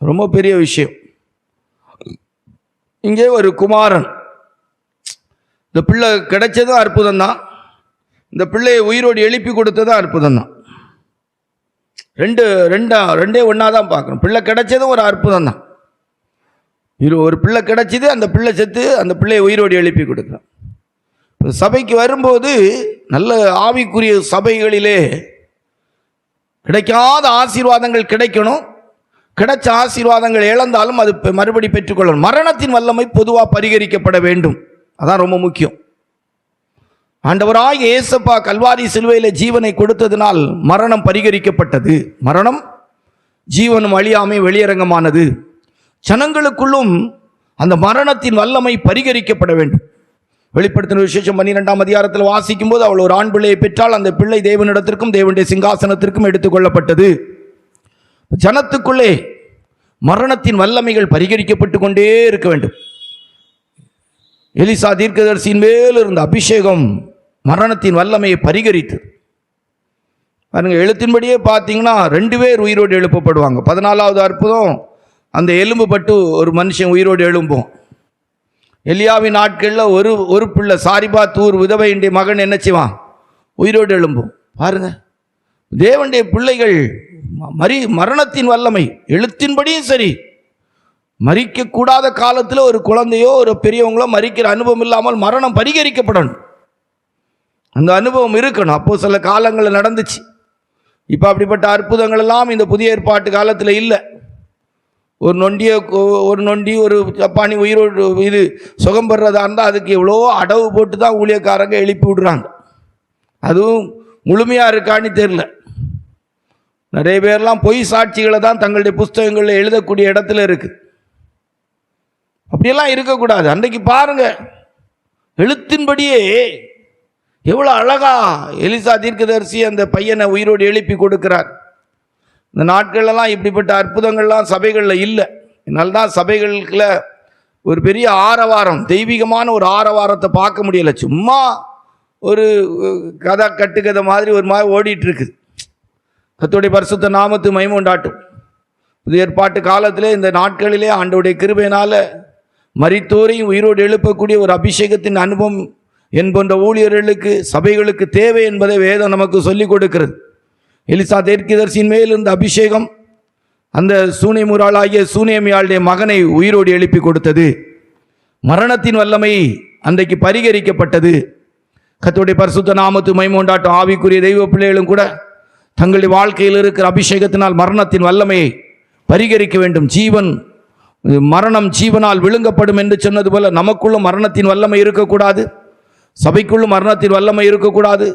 C: ரொம்ப பெரிய விஷயம். இங்கே ஒரு குமாரன், இந்த பிள்ளை கிடைச்சதும் அற்புதம் தான், இந்த பிள்ளையை உயிரோடு எழுப்பி கொடுத்ததும் அற்புதம் தான். ரெண்டே ஒன்றா தான் பார்க்கணும். பிள்ளை கிடைச்சதும் ஒரு அற்புதம் தான். ஒரு பிள்ளை கிடைச்சிது, அந்த பிள்ளை செத்து அந்த பிள்ளையை உயிரோடு எழுப்பி கொடுக்குறான். சபைக்கு வரும்போது நல்ல ஆவிக்குரிய சபைகளிலே கிடைக்காத ஆசீர்வாதங்கள் கிடைக்கணும். கிடைச்ச ஆசீர்வாதங்கள் இழந்தாலும் அது மறுபடி பெற்றுக்கொள்ளணும். மரணத்தின் வல்லமை பொதுவாக பரிகரிக்கப்பட வேண்டும். அதான் ரொம்ப முக்கியம். ஆண்டவராகிய இயேசுப்பா கல்வாரி சிலுவையில் ஜீவனை கொடுத்ததினால் மரணம் பரிகரிக்கப்பட்டது. மரணம் ஜீவனும் அழியாமை வெளியரங்கமானது. ஜனங்களுக்குள்ளும் அந்த மரணத்தின் வல்லமை பரிகரிக்கப்பட வேண்டும். வெளிப்படுத்தின விசேஷம் 12ஆம் அதிகாரத்தில் வாசிக்கும் போது அவள் ஒரு ஆண் பிள்ளையை பெற்றால் அந்த பிள்ளை தேவனிடத்திற்கும் தேவனுடைய சிங்காசனத்திற்கும் எடுத்துக்கொள்ளப்பட்டது. ஜனத்துக்குள்ளே மரணத்தின் வல்லமைகள் பரிகரிக்கப்பட்டு கொண்டே இருக்க வேண்டும். எலிசா தீர்க்கதரிசியின் மேல் இருந்த அபிஷேகம் மரணத்தின் வல்லமையை பரிகரித்து பாருங்க. எழுத்தின்படியே பார்த்தீங்கன்னா 2 பேர் உயிரோடு எழுப்பப்படுவாங்க. 14வது அற்புதம், அந்த எலும்பு பட்டு ஒரு மனுஷன் உயிரோடு எழும்பும். எலியாவின் நாட்களில் ஒரு பிள்ளை சாரிபாத் ஊர் விதவையுடைய மகன் என்ன செய்வான்? உயிரோடு எழும்பும். பாருங்க, தேவனுடைய பிள்ளைகள் மரணத்தின் வல்லமை எழுத்தின்படியும் சரி, மரிக்கக்கூடாத காலத்தில் ஒரு குழந்தையோ ஒரு பெரியவங்களோ மரிக்கிற அனுபவம் இல்லாமல் மரணம் பரிகரிக்கப்படணும். அந்த அனுபவம் இருக்கணும். அப்போ சில காலங்களில் நடந்துச்சு. இப்போ அப்படிப்பட்ட அற்புதங்கள் எல்லாம் இந்த புதிய ஏற்பாட்டு காலத்தில் இல்லை. ஒரு நொண்டி ஒரு ஜப்பானி உயிரோடு இது சுகம் பெறதா இருந்தால் அதுக்கு எவ்வளோ அடவு போட்டு தான் ஊழியக்காரங்க எழுப்பி விடுறாங்க. அதுவும் முழுமையாக இருக்கான்னு தெரில. நிறைய பேர்லாம் பொய் சாட்சிகளை தான் தங்களுடைய புஸ்தகங்களில் எழுதக்கூடிய இடத்துல இருக்குது. அப்படியெல்லாம் இருக்கக்கூடாது. அன்றைக்கு பாருங்க, எழுத்தின்படியே எவ்வளோ அழகா எலிசா தீர்க்கதரிசி அந்த பையனை உயிரோடு எழுப்பி கொடுக்கிறார். இந்த நாட்களெல்லாம் இப்படிப்பட்ட அற்புதங்கள்லாம் சபைகளில் இல்லை. இதனால்தான் சபைகளுக்குள்ள ஒரு பெரிய ஆரவாரம், தெய்வீகமான ஒரு ஆரவாரத்தை பார்க்க முடியலை. சும்மா ஒரு கட்டுக்கதை மாதிரி ஒரு மாதிரி ஓடிட்டு இருக்குது. கர்த்தருடைய பரிசுத்த நாமத்து மகிமை உண்டாகட்டும். புதிய ஏற்பாட்டு காலத்திலே இந்த நாட்களிலே ஆண்டவருடைய கிருபையினால மரித்தோரையும் உயிரோடு எழுப்பக்கூடிய ஒரு அபிஷேகத்தின் அனுபவம் என்போன்ற ஊழியர்களுக்கு சபைகளுக்கு தேவை என்பதை வேதம் நமக்கு சொல்லிக் கொடுக்கிறது. எலிசா தீர்க்கதரிசியின் மேல் இருந்த அபிஷேகம் அந்த சூனேமுராளாகிய சூனேமியாளுடைய மகனை உயிரோடு எழுப்பி கொடுத்தது. மரணத்தின் வல்லமை அன்றைக்கு பரிகரிக்கப்பட்டது. கர்த்தருடைய பரிசுத்த நாமத்து மகிமை உண்டாகட்டும். ஆவிக்குரிய தெய்வ பிள்ளைகளும் கூட தங்களுடைய வாழ்க்கையில் இருக்கிற அபிஷேகத்தினால் மரணத்தின் வல்லமையை பரிகரிக்க வேண்டும். மரணம் ஜீவனால் விழுங்கப்படும் என்று சொன்னது போல நமக்குள்ளும் மரணத்தின் வல்லமை இருக்கக்கூடாது. சபைக்குள்ளும் மரணத்தின் வல்லமை இருக்கக்கூடாது.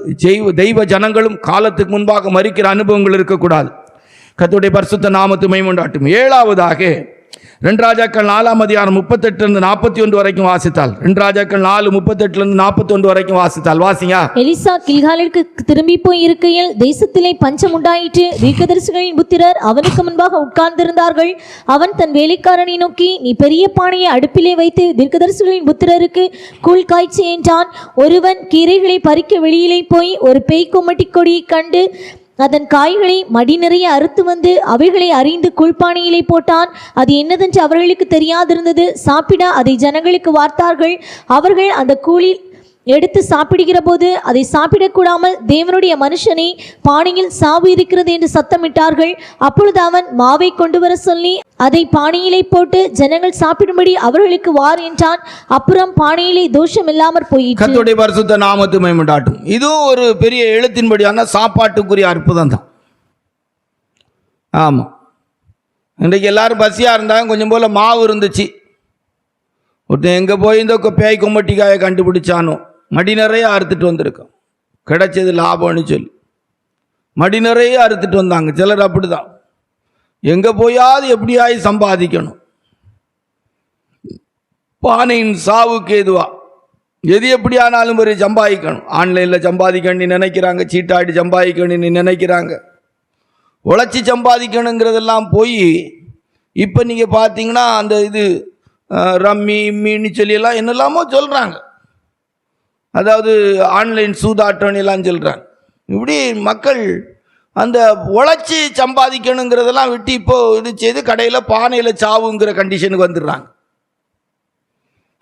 C: தெய்வ ஜனங்களும் காலத்துக்கு முன்பாக மரிக்கிற அனுபவங்கள் இருக்கக்கூடாது. கர்த்தருடைய பரிசுத்த நாமத்து மகிமை உண்டாகட்டும். 7வதாக 2 ராஜாக்கள் 4ஆம் அதிகாரம் 38-41 வரைக்கும் வாசித்தால், 2 ராஜாக்கள் 4:38-41 வரைக்கும் வாசித்தால் வாசிங்க.
B: எலிசா கில்காலிற்கு திரும்பி போய் இருக்கையில் தேசத்திலே பஞ்சம் உண்டாயிற்று. தீர்க்கதரிசிகளின் புத்திரர் அவனுக்கு முன்பாக உட்கார்ந்திருந்தார்கள். அவன் தன் வேலைக்காரனை நோக்கி, நீ பெரிய பானையை அடுப்பிலே வைத்து தீர்க்கதரிசிகளின் புத்திரருக்கு கூழ் காய்ச்சி என்றான். ஒருவன் கீரைகளை பறிக்க வெளியிலே போய் ஒரு பேய் கொம்மட்டி கொடியை கண்டு அதன் காய்களை மடி நிறைய அறுத்து வந்து அவைகளை அறிந்து குள்பானையிலே போட்டான். அது என்னதென்று அவர்களுக்கு தெரியாதிருந்தது. சாப்பிட அதை ஜனங்களுக்கு வார்த்தார்கள். அவர்கள் அந்த கூழில் எடுத்து சாப்பிடுகிற போது அதை சாப்பிடக்கூடாமல் தேவனுடைய மனுஷனை பானையில் சாவு இருக்கிறது என்று சத்தமிட்டார்கள். அப்பொழுது அவன் மாவை கொண்டு வர சொல்லி அதை பானையிலே போட்டு ஜனங்கள் சாப்பிடும்படி அவர்களுக்கு வார் என்றான். அப்புறம் பானையிலே தோஷம் இல்லாமற் போயிற்று.
C: கர்த்தருடைய பரிசுத்த நாமத்தை மகிமைப்படட்டும். இதுவும் ஒரு பெரிய எழுத்தின்படியான சாப்பாட்டுக்குரிய அற்புதம் தான். ஆமாம், இன்றைக்கு எல்லாரும் பசியாக இருந்தாங்க, கொஞ்சம் போல் மாவு இருந்துச்சு. ஒருத்தன் எங்கே போய் இந்த பேய் கொம்மட்டிக்காயை கண்டுபிடிச்சானோ மடி நிறைய அறுத்துட்டு வந்திருக்கான். கிடைச்சது லாபம்னு சொல்லி மடி நிறைய அறுத்துட்டு வந்தாங்க. சிலர் அப்படி தான், எங்கே போயாவது எப்படியாவது சம்பாதிக்கணும். பானையின் சாவுக்கு எதுவா எது எப்படி ஆனாலும் ஒரு சம்பாதிக்கணும். ஆன்லைனில் சம்பாதிக்கணும்னு நினைக்கிறாங்க, சீட்டாடி சம்பாதிக்கணும்னு நினைக்கிறாங்க, உழைச்சி சம்பாதிக்கணுங்கிறதெல்லாம் போய் இப்போ நீங்கள் பார்த்தீங்கன்னா அந்த இது ரம்மி இம்மின்னு சொல்லியெல்லாம் என்னெல்லாமோ சொல்கிறாங்க. அதாவது ஆன்லைன் சூதாட்டம் எல்லாம் சொல்கிறாங்க. இப்படி மக்கள் அந்த உழைச்சி சம்பாதிக்கணுங்கிறதெல்லாம் விட்டு இப்போ இது செய்து கடையில் பானையில் சாவுங்கிற கண்டிஷனுக்கு வந்துடுறாங்க.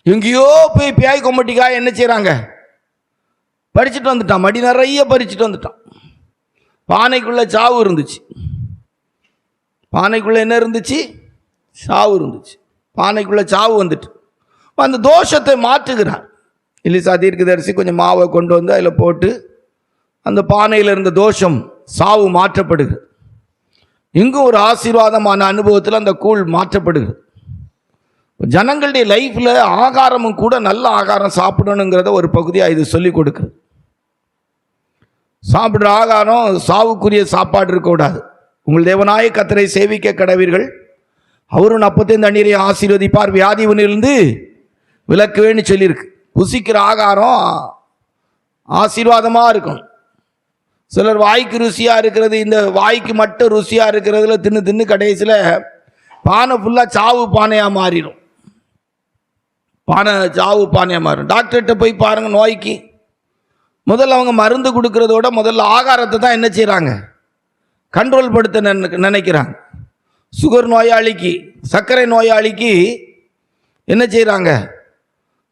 C: எங்கேயோ போய் பேய் கொம்மட்டிக்காய் என்ன செய்கிறாங்க, பறிச்சுட்டு வந்துட்டான். மடி நிறைய பறிச்சுட்டு வந்துட்டான். பானைக்குள்ளே சாவு இருந்துச்சு. பானைக்குள்ளே என்ன இருந்துச்சு? சாவு இருந்துச்சு. பானைக்குள்ளே சாவு வந்துட்டு அந்த தோஷத்தை மாற்றுகிறார். எலிசா தீர்க்கதரிசி கொஞ்சம் மாவை கொண்டு வந்து அதில் போட்டு அந்த பானையில் இருந்த தோஷம் சாவு மாற்றப்படுகிறது. இங்கும் ஒரு ஆசீர்வாதமான அனுபவத்தில் அந்த கூழ் மாற்றப்படுகிறது. ஜனங்களுடைய லைஃப்பில் ஆகாரமும் கூட நல்ல ஆகாரம் சாப்பிடணுங்கிறத ஒரு பகுதியாக இது சொல்லிக் கொடுக்குறது. சாப்பிட்ற ஆகாரம் சாவுக்குரிய சாப்பாடு இருக்கக்கூடாது. உங்கள் தேவனாய கர்த்தரை சேவிக்க கடவீர்கள், அவரும் அப்பத்தையும் தண்ணீரை ஆசீர்வதிப்பார், வியாதியிலிருந்து விலக்குவேன்னு சொல்லியிருக்கு. புசிக்கிற ஆகாரம் ஆசீர்வாதமாக இருக்கணும். சிலர் வாய்க்கு ருசியாக இருக்கிறது, இந்த வாய்க்கு மட்டும் ருசியாக இருக்கிறதுல தின்னு தின்னு கடைசியில் பானை ஃபுல்லாக சாவு பானையாக மாறிடும். பானை சாவு பானையாக மாறிடும். டாக்டர்கிட்ட போய் பாருங்கள், நோய்க்கு முதல்ல அவங்க மருந்து கொடுக்கறதோட முதல்ல ஆகாரத்தை தான் என்ன செய்கிறாங்க, கண்ட்ரோல் படுத்த நினைக்கிறாங்க. சுகர் நோயாளிக்கு, சர்க்கரை நோயாளிக்கு என்ன செய்கிறாங்க,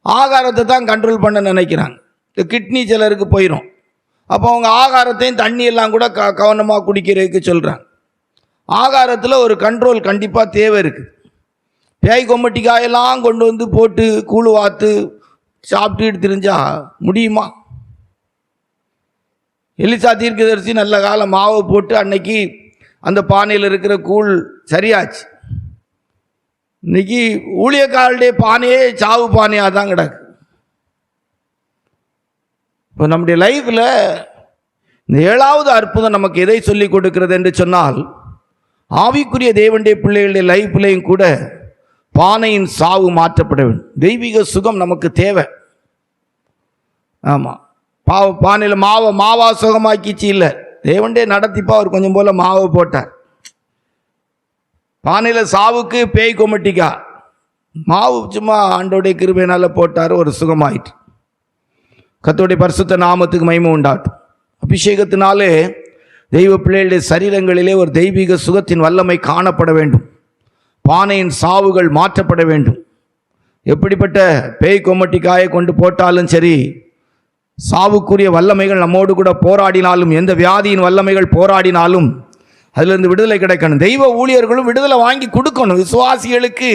C: ஆகாரத்தை தான் கண்ட்ரோல் பண்ண நினைக்கிறாங்க. இந்த கிட்னி சிலருக்கு போயிடும். அப்போ அவங்க ஆகாரத்தையும் தண்ணியெல்லாம் கூட கவனமாக குடிக்கிறதுக்கு சொல்கிறாங்க. ஆகாரத்தில் ஒரு கண்ட்ரோல் கண்டிப்பாக தேவை இருக்குது. பேய் கொம்மட்டிக்காயெல்லாம் கொண்டு வந்து போட்டு கூழ் வாத்து சாப்பிட்டுட்டு தெரிஞ்சா முடியுமா? எலிசா தீர்க்கதரிசி நல்ல காலம் மாவை போட்டு அன்னைக்கு அந்த பானையில் இருக்கிற கூழ் சரியாச்சு. இன்னைக்கு ஊழியக்காரருடைய பானையே சாவு பானையாக தான் கிடக்கு. இப்போ நம்முடைய லைஃப்பில் இந்த 7வது அற்புதம் நமக்கு எதை சொல்லி கொடுக்கிறது என்று சொன்னால், ஆவிக்குரிய தேவனுடைய பிள்ளைகளுடைய லைஃப்லையும் கூட பானையின் சாவு மாற்றப்பட வேண்டும். தெய்வீக சுகம் நமக்கு தேவை. ஆமாம், பானையில் மாவா சுகமாக்கிச்சு இல்லை, தேவன்டே நடத்திப்பா அவர் கொஞ்சம் போல் மாவை போட்டார். பானையில் சாவுக்கு பேய் கொமட்டிக்கா மாவு சும்மா ஆண்டோடைய கிருபையினால் போட்டார், ஒரு சுகமாயிற்று. கர்த்தருடைய பரிசுத்த நாமத்துக்கு மகிமை உண்டாட்டும். அபிஷேகத்தினாலே தெய்வ பிள்ளைகளுடைய சரீரங்களிலே ஒரு தெய்வீக சுகத்தின் வல்லமை காணப்பட வேண்டும். பானையின் சாவுகள் மாற்றப்பட வேண்டும். எப்படிப்பட்ட பேய் கொமட்டிக்காயை கொண்டு போட்டாலும் சரி, சாவுக்குரிய வல்லமைகள் நம்மோடு கூட போராடினாலும், எந்த வியாதியின் வல்லமைகள் போராடினாலும் அதிலிருந்து விடுதலை கிடைக்கணும். தெய்வ ஊழியர்களும் விடுதலை வாங்கி கொடுக்கணும். விசுவாசிகளுக்கு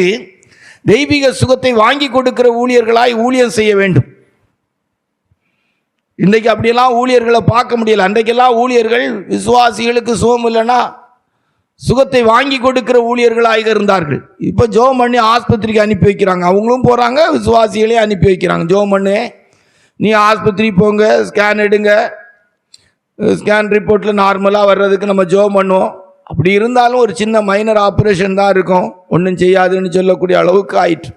C: தெய்வீக சுகத்தை வாங்கி கொடுக்கிற ஊழியர்களாய் ஊழியம் செய்ய வேண்டும். இன்றைக்கு அப்படியெல்லாம் ஊழியர்களை பார்க்க முடியல. அன்றைக்கெல்லாம் ஊழியர்கள் விசுவாசிகளுக்கு சுகம் இல்லைன்னா சுகத்தை வாங்கி கொடுக்கிற ஊழியர்களாக இருந்தார்கள். இப்போ ஜோம் பண்ணி ஆஸ்பத்திரிக்கு அனுப்பி வைக்கிறாங்க. அவங்களும் போகிறாங்க, விசுவாசிகளே அனுப்பி வைக்கிறாங்க. ஜோம் பண்ணு, நீ ஆஸ்பத்திரி போங்க, ஸ்கேன் எடுங்க, ஸ்கேன் ரிப்போர்ட்டில் நார்மலாக வர்றதுக்கு நம்ம ஜோம் பண்ணுவோம், அப்படி இருந்தாலும் ஒரு சின்ன மைனர் ஆப்ரேஷன் தான் இருக்கும், ஒன்றும் செய்யாதுன்னு சொல்லக்கூடிய அளவுக்கு ஆயிற்று.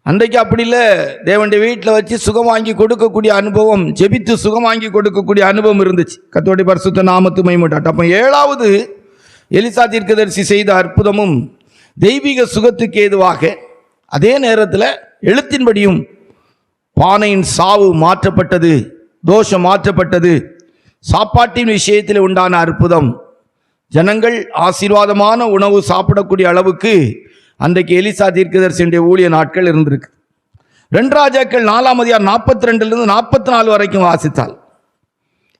C: அன்றைக்கு அப்படி இல்லை, தேவனுடைய வீட்டில் வச்சு சுகம் வாங்கி கொடுக்கக்கூடிய அனுபவம், ஜெபித்து சுகம் வாங்கி கொடுக்கக்கூடிய அனுபவம் இருந்துச்சு. கர்த்தருடைய பரிசுத்த நாமத்து மகிமைப்படட்டும். அப்போ 7வது எலிசா தீர்க்கதரிசி செய்த அற்புதமும் தெய்வீக சுகத்துக்கு ஏதுவாக, அதே நேரத்தில் எழுத்தின்படியும் பானையின் சாவு மாற்றப்பட்டது, தோஷம் மாற்றப்பட்டது. சாப்பாட்டின் விஷயத்தில் உண்டான அற்புதம், ஜனங்கள் ஆசீர்வாதமான உணவு சாப்பிடக்கூடிய அளவுக்கு அன்றைக்கு எலிசா தீர்க்கதரிசியுடைய ஊழிய நாட்கள் இருந்திருக்கு. 2 ராஜாக்கள் 4ஆம் அதிகாரம் 42 44 வரைக்கும் வாசித்தால்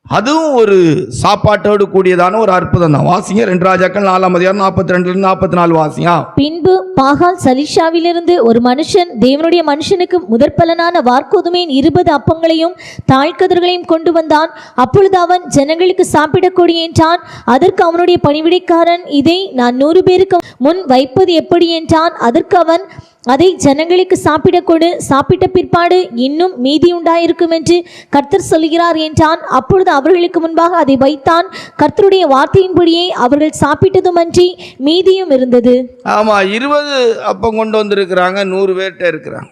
C: அதுவும் ஒரு சாப்பாட்டோடு கூடியதான ஒரு அற்புதம் தான். வாசிங்க, 2 ராஜாக்கள் 4ஆம் அதிகாரம் 42 44 வாசிங்க.
B: பின்பு பாகால் சலிஷாவிலிருந்து ஒரு மனுஷன் தேவனுடைய மனுஷனுக்கு முதற்பலனான வார்கோதுமையின் 20 அப்பங்களையும் தாழ்கதிர்களையும் கொண்டு வந்தான். அப்பொழுது அவன் ஜனங்களுக்கு சாப்பிடக்கூடி என்றான். அதற்கு அவனுடைய பணிவிடைக்காரன், இதை நான் 100 பேருக்கு முன் வைப்பது எப்படி என்றான். அதற்கு அவன், அதை ஜனங்களுக்கு சாப்பிட கொடு, சாப்பிட்ட பிற்பாடு இன்னும் மீதி உண்டாயிருக்கும் என்று கர்த்தர் சொல்கிறார் என்றான். அப்பொழுது அவர்களுக்கு முன்பாக அதை வைத்தான். கர்த்தருடைய வார்த்தையின்படியே அவர்கள் சாப்பிட்டதுமன்றி மீதியும் இருந்தது.
C: ஆமா, 20 அப்பம் கொண்டு வந்திருக்கிறாங்க, 100 பேர்கிட்ட இருக்கிறாங்க,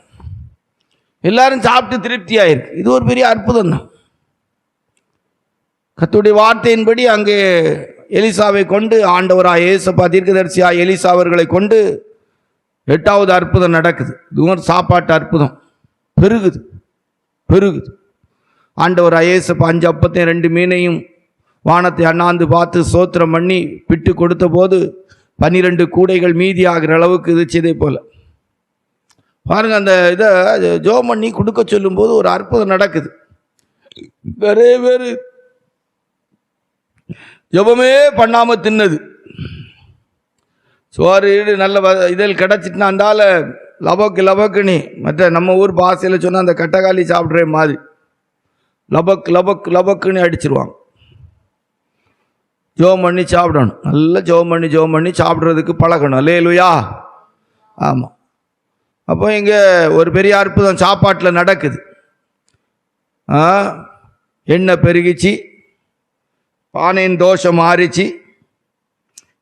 C: எல்லாரும் சாப்பிட்டு திருப்தி ஆயிருக்கு. இது ஒரு பெரிய அற்புதம் தான். கர்த்தருடைய வார்த்தையின்படி அங்கே எலிசாவை கொண்டு, ஆண்டவராய் இயேசுப்பா தீர்க்கதரிசியாய் எலிசா அவர்களை கொண்டு 8வது அற்புதம் நடக்குது. இது ஒரு சாப்பாட்டு அற்புதம். பெருகுது. ஆண்டவராய் இயேசுப்பா 5 அப்பத்தையும் 2 மீனையும் வானத்தை அண்ணாந்து பார்த்து சோத்திரம் பண்ணி பிட்டு கொடுத்த போது 12 கூடைகள் மீதி ஆகிற அளவுக்கு இது செய்தே போல. பாருங்க, அந்த இதை ஜோம் பண்ணி கொடுக்க சொல்லும்போது ஒரு அற்புதம் நடக்குது. நிறைய பேர் ஜபமே பண்ணாம தின்னது. சோறு நல்ல இதில் கிடச்சிட்டுனா அந்தால லபக்குன்னு, மற்ற நம்ம ஊர் பாசையில் சொன்னால் அந்த கட்டக்காளி சாப்பிட்ற மாதிரி லபக்குன்னு அடிச்சிருவாங்க. ஜோம் பண்ணி சாப்பிடணும், நல்லா ஜோம் பண்ணி சாப்பிட்றதுக்கு பழகணும். அல்லேலூயா. ஆமாம். அப்போ இங்கே ஒரு பெரிய அற்புதம் சாப்பாட்டில் நடக்குது. எண்ணெய் பெருகிச்சு, பானையின் தோஷம் மாறிச்சு.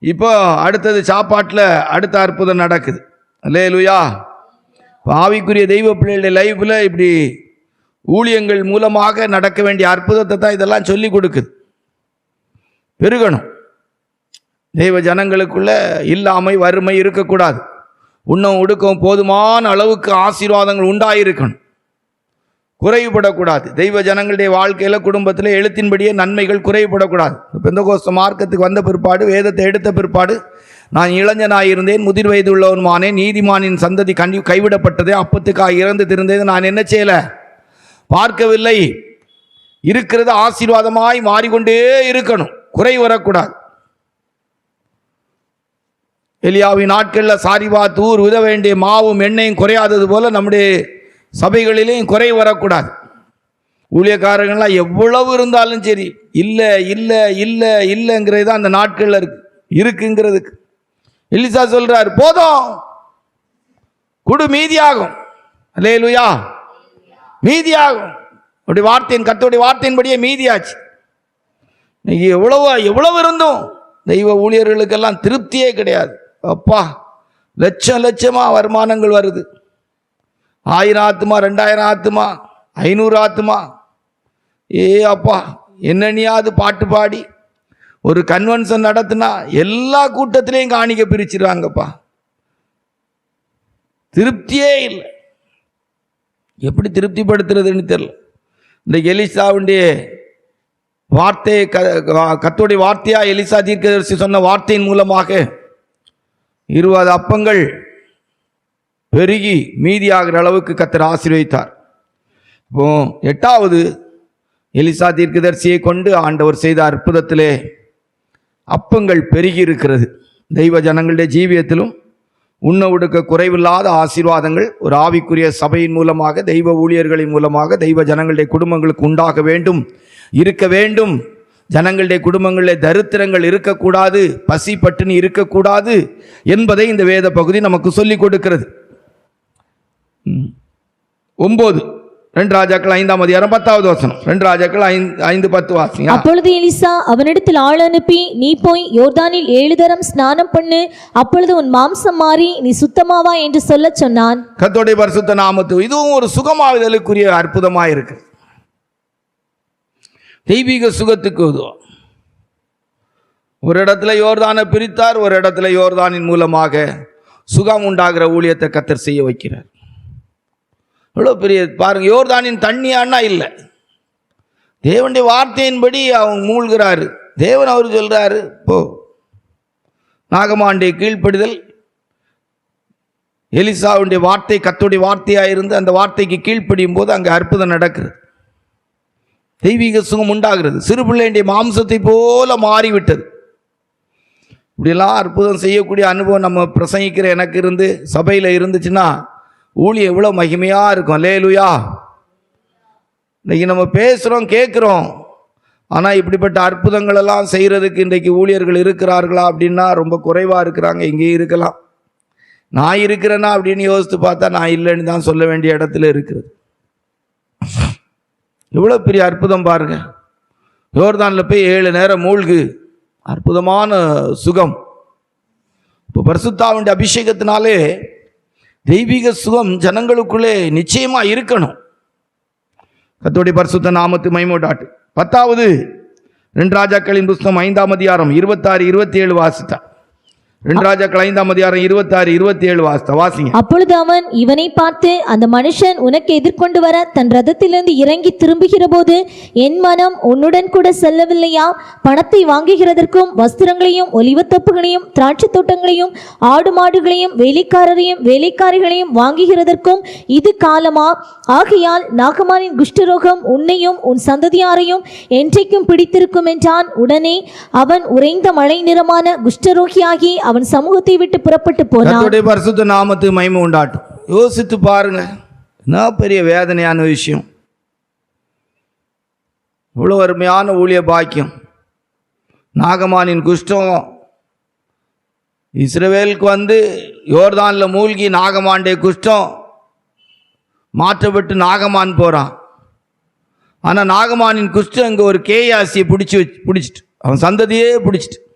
C: இப்போ அடுத்தது சாப்பாட்டில் அடுத்த அற்புதம் நடக்குது. அல்லேலூயா. ஆவிக்குரிய தெய்வ பிள்ளைகளுடைய லைஃப்பில் இப்படி ஊழியங்கள் மூலமாக நடக்க வேண்டிய அற்புதத்தை தான் இதெல்லாம் சொல்லி கொடுக்குது. பெருகணும். தெய்வ ஜனங்களுக்குள்ள இல்லாமை வறுமை இருக்கக்கூடாது. உண்ணவும் உடுக்கவும் போதுமான அளவுக்கு ஆசீர்வாதங்கள் உண்டாயிருக்கணும், குறைவுபடக்கூடாது. தெய்வ ஜனங்களுடைய வாழ்க்கையில் குடும்பத்தில் எழுத்தின்படியே நன்மைகள் குறைவுபடக்கூடாது. பெந்தகோஸ்து மார்க்கத்துக்கு வந்த பிற்பாடு, வேதத்தை எடுத்த பிற்பாடு, நான் இளைஞனாயிருந்தேன், முதிர் வயது உள்ளவனுமானேன், நீதிமானின் சந்ததி கைவிடப்பட்டதே, அப்பத்துக்காக இறந்து திருந்தது நான் என்ன செய்யலை, பார்க்கவில்லை. இருக்கிறது ஆசீர்வாதமாய் மாறிக்கொண்டே இருக்கணும், குறை வரக்கூடாது. எலியாவின் நாட்களில் சாரிபாத் ஊர் உத வேண்டிய மாவும் எண்ணெயும் குறையாதது போல நம்முடைய சபைகளிலேயும் குறை வரக்கூடாது. ஊழியக்காரர்கள்லாம் எவ்வளவு இருந்தாலும் சரி, இல்லை இல்லை இல்லை இல்லைங்கிறது தான் அந்த நாட்களில் இருக்குங்கிறதுக்கு எலிசா சொல்றார், போதும் குடு, மீதியாகும். அல்லேலூயா. மீதியாகும். அப்படி கர்த்தருடைய வார்த்தையின்படியே மீதியாச்சு. இன்னைக்கு எவ்வளவு இருந்தும் தெய்வ ஊழியர்களுக்கெல்லாம் திருப்தியே கிடையாது. அப்பா, லட்சமா வருமானங்கள் வருது. 1000 ஆத்துமா, 2000 ஆத்துமா, 500 ஆத்துமா. அப்பா, என்னன்னையாவது பாட்டு பாடி ஒரு கன்வென்ஷன் நடத்தினா எல்லா கூட்டத்திலையும் காணிக்க பிரிச்சிருவாங்கப்பா. திருப்தியே இல்லை. எப்படி திருப்திப்படுத்துறதுன்னு தெரியல. இந்த எலிசாவுடைய வார்த்தையை கர்த்தருடைய வார்த்தையா எலிசா தீர்க்கதரிசி சொன்ன வார்த்தையின் மூலமாக 20 அப்பங்கள் பெருகி மீதியாகிற அளவுக்கு கர்த்தர் ஆசீர்வதித்தார். இப்போ 8வது எலிசா தீர்க்கதரிசியை கொண்டு ஆண்டவர் செய்த அற்புதத்திலே அப்பங்கள் பெருகி இருக்கிறது. தெய்வ ஜனங்களுடைய ஜீவியத்திலும் உண்ண உடுக்க குறைவில்லாத ஆசீர்வாதங்கள் ஒரு ஆவிக்குரிய சபையின் மூலமாக, தெய்வ ஊழியர்களின் மூலமாக தெய்வ ஜனங்களுடைய குடும்பங்களுக்கு உண்டாக வேண்டும், இருக்க வேண்டும். ஜனங்களுடைய குடும்பங்களில் தரித்திரங்கள் இருக்கக்கூடாது, பசி பட்டினி இருக்கக்கூடாது என்பதை இந்த வேத பகுதி நமக்கு சொல்லிக் கொடுக்கிறது. 9 2 ராஜாக்கள் 5ஆம் அதிகாரம் 10வது வசனம். 2 ராஜாக்கள் 5:10 வாசிங்க.
B: அப்பொழுது எலிசா அவனிடத்தில் ஆள் அனுப்பி, நீ போய் யோர்தானில் 7 தரம் ஸ்நானம் பண்ணு, அப்பொழுது உன் மாம்சம் மாறி நீ சுத்தமாவா என்று சொல்லச் சொன்னான்.
C: கர்த்தருடைய பரிசுத்த நாமத்துக்கு இதுவும் ஒரு சுகமாகுதலுக்குரிய அற்புதமாக இருக்கு. தெய்வீக சுகத்துக்கு உதவும். ஒரு இடத்துல யோர்தானை பிரித்தார், ஒரு இடத்துல யோர்தானின் மூலமாக சுகம் உண்டாகிற ஊழியத்தை கர்த்தர் செய்ய வைக்கிறார். எவ்வளோ பெரிய பாருங்க. யோர்தானின் தண்ணியானா இல்லை, தேவனுடைய வார்த்தையின்படி அவங்க மூழ்கிறாரு. தேவன் அவர் சொல்றாரு, போ. நாகமாண்டை கீழ்ப்படிதல், எலிசாவுடைய வார்த்தை கர்த்தருடைய வார்த்தையாக இருந்து அந்த வார்த்தைக்கு கீழ்ப்படியும் போது அங்கே அற்புதம் நடக்கிறது, தெய்வீக சுகம் உண்டாகிறது. சிறு பிள்ளையுடைய மாம்சத்தை போல மாறிவிட்டது. இப்படியெல்லாம் அற்புதம் செய்யக்கூடிய அனுபவம் நம்ம பிரசங்கிக்கிற எனக்கு இருந்து சபையில் இருந்துச்சுன்னா ஊழியம் எவ்வளோ மகிமையாக இருக்கும். அல்லேலூயா. இன்றைக்கி நம்ம பேசுகிறோம், கேட்குறோம், ஆனால் இப்படிப்பட்ட அற்புதங்களெல்லாம் செய்கிறதுக்கு இன்றைக்கு ஊழியர்கள் இருக்கிறார்களா அப்படின்னா ரொம்ப குறைவாக இருக்கிறாங்க. இங்கேயும் இருக்கலாம். நான் இருக்கிறேன்னா அப்படின்னு யோசித்து பார்த்தா நான் இல்லைன்னு தான் சொல்ல வேண்டிய இடத்துல இருக்கிறது. எவ்வளோ பெரிய அற்புதம் பாருங்க. யோர்தானில் போய் 7 நேரம் மூழ்கு, அற்புதமான சுகம். இப்போ பரிசுத்தாவின் அபிஷேகத்தினாலே தெய்வீக சுகம் ஜனங்களுக்குள்ளே நிச்சயமா இருக்கணும். கர்த்தருடைய பரிசுத்த நாமத்து மகிமையுண்டாகட்டு. 10வது 2 ராஜாக்களின் புஸ்தகம் 5ஆம் அதிகாரம் 26-27 வாசித்தா. 2 ராஜாக்கள் 5ஆம் அதிகாரம் 26-27 வாசிங்க.
B: அப்பொழுது அவன் இவனை பார்த்து, அந்த மனுஷன் உனக்கு எதிர்கொண்டு வர தன் ரதத்திலிருந்து இறங்கி திரும்புகிற போது என் மனம் உன்னுடன் கூட செல்லவில்லையா? பணத்தை வாங்குகிறதற்கும் வஸ்திரங்களையும் ஒலிவத்தப்புகளையும் திராட்சை தோட்டங்களையும் ஆடு மாடுகளையும் வேலைக்காரரையும் வேலைக்காரிகளையும் வாங்குகிறதற்கும் இது காலமா? ஆகையால் நாகமானின் குஷ்டரோகம் உன்னையும் உன் சந்ததியாரையும் என்றைக்கும் பிடித்திருக்கும் என்றான். உடனே அவன் உறைந்த மழை நிறமான குஷ்டரோகியாகி அவன் சமூகத்தை விட்டு புறப்பட்டு போனான்.
C: கர்த்தருடைய பரிசுத்த நாமத்துக்கு மகிமை உண்டாகட்டும். யோசித்து பாருங்க, என்ன பெரிய வேதனையான விஷயம். இவ்வளோ அருமையான ஊழிய பாக்கியம். நாகமானின் குஷ்டம் இஸ்ரவேலுக்கு வந்து யோர்தானில் மூழ்கி நாகமாண்டே குஷ்டம் மாற்றப்பட்டு நாகமான் போகிறான். ஆனால் நாகமானின் குஷ்டம் இங்கே ஒரு கேயாசியை பிடிச்சிட்டு அவன் சந்ததியே பிடிச்சிட்டு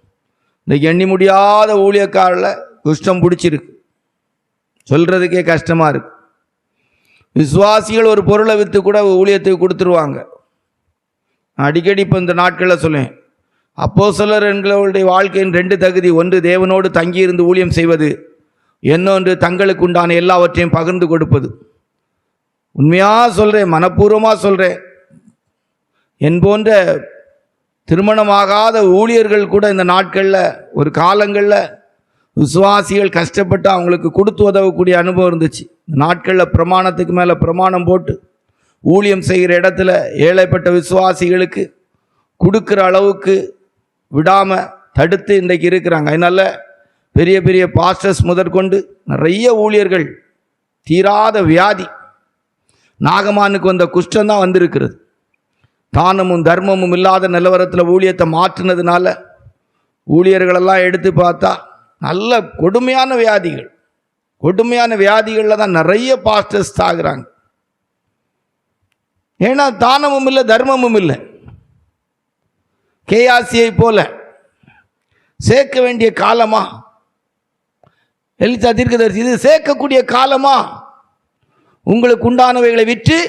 C: இன்றைக்கு எண்ணி முடியாத ஊழியக்காரில் குஷ்டம் பிடிச்சிருக்கு. சொல்கிறதுக்கே கஷ்டமாக இருக்கு. விசுவாசிகள் ஒரு பொருளை விற்று கூட ஊழியத்துக்கு கொடுத்துருவாங்க. அடிக்கடி இப்போ இந்த நாட்களில் சொல்லுவேன், அப்போஸ்தலர் என்கிறவர்களுடைய வாழ்க்கையின் 2 தகுதி. ஒன்று தேவனோடு தங்கியிருந்து ஊழியம் செய்வது, இன்னொன்று தங்களுக்கு உண்டான எல்லாவற்றையும் பகிர்ந்து கொடுப்பது. உண்மையாக சொல்கிறேன், மனப்பூர்வமாக சொல்கிறேன். என் போன்ற திருமணமாகாத ஊழியர்கள் கூட இந்த நாட்களில் ஒரு காலங்களில் விசுவாசிகள் கஷ்டப்பட்டு அவங்களுக்கு கொடுத்து உதவக்கூடிய அனுபவம் இருந்துச்சு. இந்த நாட்களில் பிரமாணத்துக்கு மேலே பிரமாணம் போட்டு ஊழியம் செய்கிற இடத்துல ஏழைப்பட்ட விசுவாசிகளுக்கு கொடுக்குற அளவுக்கு விடாமல் தடுத்து இன்றைக்கு இருக்கிறாங்க. அதனால் பெரிய பெரிய பாஸ்டர்ஸ் முதற்கொண்டு நிறைய ஊழியர்கள் தீராத வியாதி, நாகமானுக்கு வந்த குஷ்டம்தான் வந்திருக்கிறது. தானமும் தர்மமும் இல்லாத நிலவரத்தில் ஊழியத்தை மாற்றினதுனால ஊழியர்களெல்லாம் எடுத்து பார்த்தா நல்ல கொடுமையான வியாதிகள், கொடுமையான வியாதிகளில் தான் நிறைய பாஸ்டர்ஸ் ஆகுறாங்க. ஏன்னா தானமும் இல்லை தர்மமும் இல்லை. கேயாசியை போல சேர்க்க வேண்டிய காலமா? எலிசா தீர்க்கதரிசி, இது சேர்க்கக்கூடிய காலமா? உங்களுக்கு உண்டானவைகளை விற்று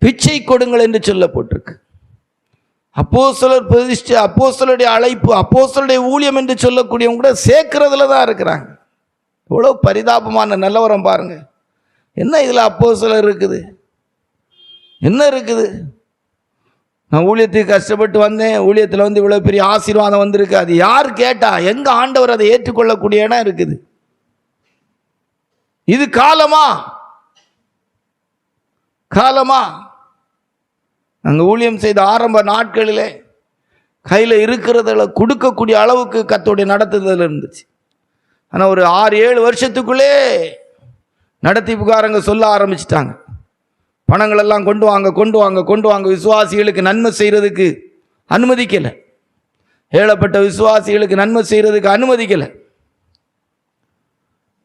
C: பிச்சை கொடுங்கள் என்று சொல்லப்பட்டிருக்கு. அப்போஸ்தலர் பிரதிஷ்டை, அப்போஸ்தலருடைய அழைப்பு, அப்போஸ்தலருடைய ஊழியம் என்று சொல்லக்கூடியவங்க கூட சேர்க்கிறதுல தான் இருக்கிறாங்க. எவ்வளோ பரிதாபமான நிலவரம் பாருங்க. என்ன இதில் அப்போஸ்தலர் இருக்குது? என்ன இருக்குது? நான் ஊழியத்துக்கு கஷ்டப்பட்டு வந்தேன், ஊழியத்தில் வந்து இவ்வளோ பெரிய ஆசீர்வாதம் வந்திருக்கு. அது யார் கேட்டா? எங்க ஆண்டவர் அதை ஏற்றுக்கொள்ளக்கூடிய இடம் இருக்குது? இது காலமா? காலமா? நாங்கள் ஊழியம் செய்த ஆரம்ப நாட்களிலே கையில் இருக்கிறதில் கொடுக்கக்கூடிய அளவுக்கு கர்த்தருடைய நடத்துதல் இருந்துச்சு. ஆனால் ஒரு 6-7 வருஷத்துக்குள்ளே நடத்திப்புக்காரங்க சொல்ல ஆரம்பிச்சிட்டாங்க, பணங்களெல்லாம் கொண்டு வாங்க கொண்டு வாங்க கொண்டு வாங்க. விசுவாசிகளுக்கு நன்மை செய்கிறதுக்கு அனுமதிக்கலை. ஏழப்பட்ட விசுவாசிகளுக்கு நன்மை செய்கிறதுக்கு அனுமதிக்கலை.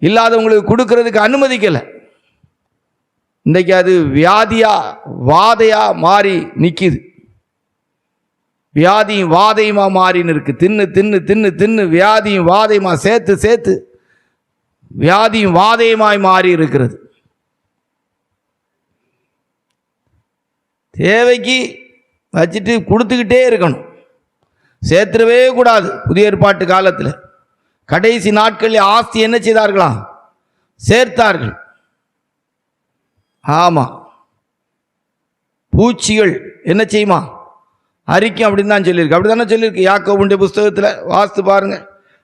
C: இல்லாதவங்களுக்கு கொடுக்கறதுக்கு அனுமதிக்கலை. இன்றைக்கு அது வியாதியா வாதையா மாறி நிற்கிது. வியாதியும் வாதையுமா மாறின்னு இருக்கு. தின்னு தின்னு தின்னு தின்னு வியாதியும் வாதையுமா சேர்த்து சேர்த்து வியாதியும் வாதையுமாய் மாறி இருக்கிறது. தேவைக்கு வச்சுட்டு கொடுத்துக்கிட்டே இருக்கணும், சேர்த்துடவே கூடாது. புதிய ஏற்பாட்டு காலத்தில் கடைசி நாட்களில் ஆஸ்தி என்ன செய்தார்களாம்? சேர்த்தார்கள். ஆமாம், பூச்சிகள் என்ன செய்யுமா? அரிக்கும் அப்படின்னு தான் சொல்லியிருக்கு. அப்படி தானே சொல்லியிருக்கு யாக்கோபுடைய புஸ்தகத்தில். வாஸ்து பாருங்க,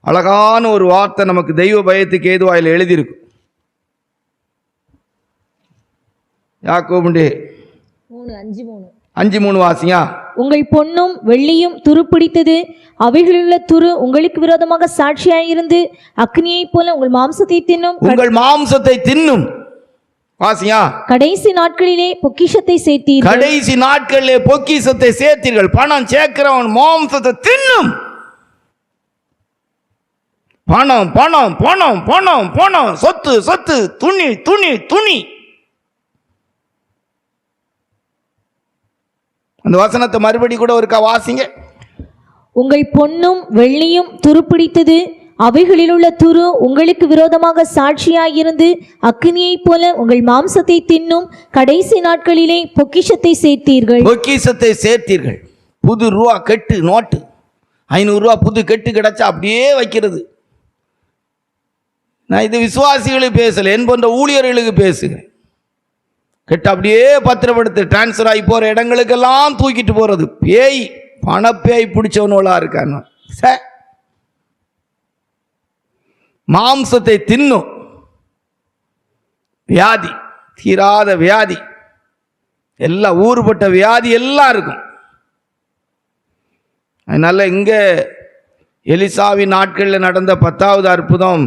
C: அழகான ஒரு வார்த்தை நமக்கு தெய்வ பயத்துக்கு ஏதுவாயில் எழுதியிருக்கு. யாக்கோபுடைய 5:3 வாசிங்க.
B: உங்கள் பொன்னும் வெள்ளியும் துருப்பிடித்தது, அவைகளிலுள்ள துரு உங்களுக்கு விரோதமாக சாட்சியாயிருந்து அக்னியைப் போல உங்கள் மாம்சத்தை தின்னும்.
C: உங்கள் மாம்சத்தை தின்னும். வாசிங்க.
B: கடைசி நாட்களிலே பொக்கிஷத்தை சேர்த்தீர்கள்.
C: கடைசி நாட்களிலே பொக்கிஷத்தை சேர்த்தீர்கள். பணம் சேர்க்கிறவன் மாம்சத்தை தின்னும். பணம் பணம் பணம் பணம் பணம், சொத்து சொத்து, துணி துணி துணி. அந்த வசனத்தை மறுபடி கூட ஒருக்கா வாசிங்க.
B: உங்கள் பொன்னும் வெள்ளியும் துருப்பிடித்தது, அவைகளிலுள்ள துரு உங்களுக்கு விரோதமாக சாட்சியாயிருந்து அக்னியைப் போல உங்கள் மாம்சத்தை தின்னும். கடைசி நாட்களிலே பொக்கிஷத்தை சேர்த்தீர்கள்.
C: பொக்கிஷத்தை சேர்த்தீர்கள். புது ரூபா கெட்டு நோட்டு, 500 ரூபா புது கெட்டு கிடைச்சா அப்படியே வைக்கிறது. நான் இது விசுவாசிகளுக்கு பேசல, என் போன்ற ஊழியர்களுக்கு பேசுகிறேன். கெட்டு அப்படியே பத்திரப்படுத்து டிரான்ஸ்ஃபர் ஆகி போகிற இடங்களுக்கெல்லாம் தூக்கிட்டு போகிறது. பேய், பணப்பேய் பிடிச்சவனோளா இருக்கான். மாம்சத்தை தின்னும். வியாதி, தீராத வியாதி, எல்லாம் ஊறுபட்ட வியாதி எல்லாம் இருக்கும். அதனால இங்கே எலிசாவின் நாட்களில் நடந்த 10வது அற்புதம்,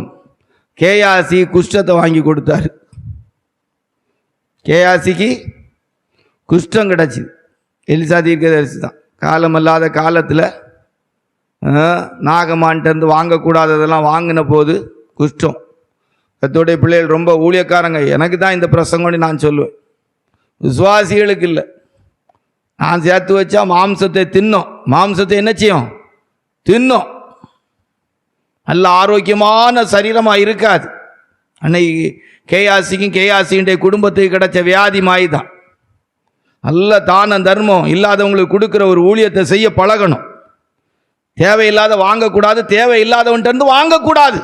C: கேயாசி குஷ்டத்தை வாங்கி கொடுத்தாரு. கேயாசிக்கு குஷ்டம் கிடச்சிது. எலிசா தீர்க்கதரிசி தான். காலமல்லாத காலத்தில் நாகமான்ட்டு வாங்கக்கூடாததெல்லாம் வாங்கின போது குஷ்டம். கர்த்தருடைய பிள்ளைகள் ரொம்ப ஊழியக்காரங்க. எனக்கு தான் இந்த பிரசங்கம்னு நான் சொல்லுவேன், விசுவாசிகளுக்கு இல்லை. நான் சேர்த்து வச்சா மாம்சத்தை தின்னோம். மாம்சத்தை என்ன செய்யும்? தின்னோம். நல்ல ஆரோக்கியமான சரீரமாக இருக்காது. அன்னைக்கு கேயாசிக்கும் கேயாசியுடைய குடும்பத்துக்கு கிடைச்ச வியாதி மாய் தான். நல்ல தான தர்மம் இல்லாதவங்களுக்கு கொடுக்குற ஒரு ஊழியத்தை செய்ய பழகணும். தேவையில்லாத வாங்கக்கூடாது, தேவையில்லாதவன்ட்டு வாங்கக்கூடாது.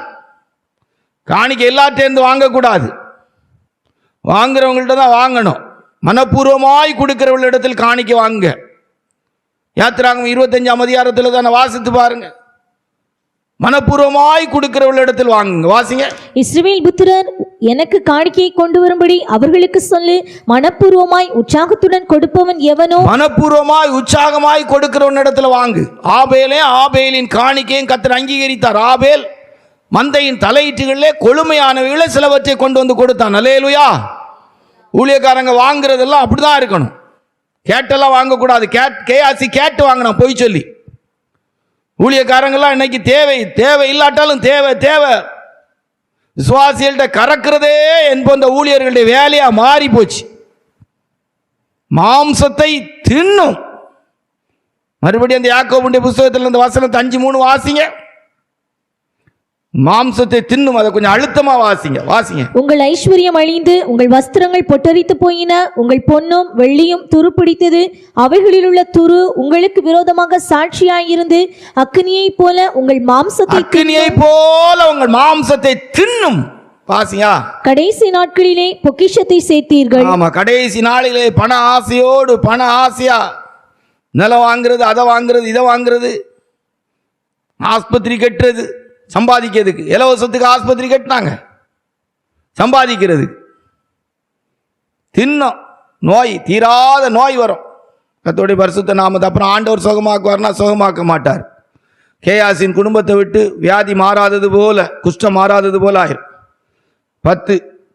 C: காணிக்கை எல்லாட்டேருந்து வாங்கக்கூடாது, வாங்குறவங்கள்ட்ட தான் வாங்கணும். மனப்பூர்வமாய் கொடுக்கிறவர்களிடத்தில் காணிக்கை வாங்க. யாத்திராகமம் 25ஆம் அதிகாரத்தில் தானே வாசித்து பாருங்க. மனப்பூர்வமாய் கொடுக்கிறவர்களிடத்தில் வாங்குங்க. வாசிங்க.
B: இஸ்ரவேல் புத்திரர் எனக்கு காணிக்கையை கொண்டு வரும்படி அவர்களுக்கு சொல்லு. மனப்பூர்வமாய் உற்சாகத்துடன் கொடுப்பவன் எவனோ,
C: மனப்பூர்வமாய் உற்சாகமாய் கொடுக்கிறவனிடத்தில் வாங்கு. ஆபேலின் காணிக்கையும் கர்த்தர் அங்கீகரித்தார். ஆபேல் மந்தையின் தலையீட்டுகளிலே கொழுமையானவைகளை சிலவற்றை கொண்டு வந்து கொடுத்தான். அல்லேலூயா. ஊழியக்காரங்க வாங்குறதெல்லாம் அப்படிதான் இருக்கணும். கேட்டெல்லாம் வாங்கக்கூடாது. கேயாசி கேட்டு வாங்கினா பொய் சொல்லி. ஊழியக்காரங்கெல்லாம் இன்னைக்கு தேவை இல்லாட்டாலும் தேவை விசுவாசிகள்கிட்ட கறக்கிறதே என்பந்த ஊழியர்களுடைய வேலையா மாறி போச்சு. மாம்சத்தை தின்னும். மறுபடியும் அந்த யாக்கோபுடைய புஸ்தகத்தில் இந்த வசனத்தை 5:3 வாசிங்க. மாம்சத்தை தின்னும். அதை கொஞ்சம் அழுத்தமா வாசிங்க.
B: உங்கள் ஐஸ்வர்யம் அழிந்து உங்கள் வஸ்திரங்கள் பொட்டரித்து போயின. உங்கள் பொன்னும் வெள்ளியும் துருப்பிடித்தது, அவைகளிலுள்ள துரு உங்களுக்கு விரோதமாக சாட்சியாயிருந்து அக்னியைப் போல உங்கள் மாம்சத்தை
C: தின்னும். வாசிங்க. கடைசி
B: நாட்களிலே பொக்கிஷத்தை சேர்த்தீர்கள்.
C: ஆமா, கடைசி நாளிலே பண ஆசையோடு, பண ஆசையா நிலம் வாங்குறது, அதை வாங்குறது, இதை வாங்குறது, ஆஸ்பத்திரி கட்டுறது, சம்பாதிக்கிறதுக்கு. இலவசத்துக்கு ஆஸ்பத்திரி கட்டினாங்க, சம்பாதிக்கிறது. தின்னும். நோய், தீராத நோய் வரும். கர்த்தருடைய பரிசுத்த நாமத்தை அப்புறம் ஆண்டவர் சுகமாக்குவார்னா சுகமாக்க மாட்டார். கேயாசின் குடும்பத்தை விட்டு வியாதி மாறாதது போல, குஷ்டம் மாறாதது போல ஆயிரும்.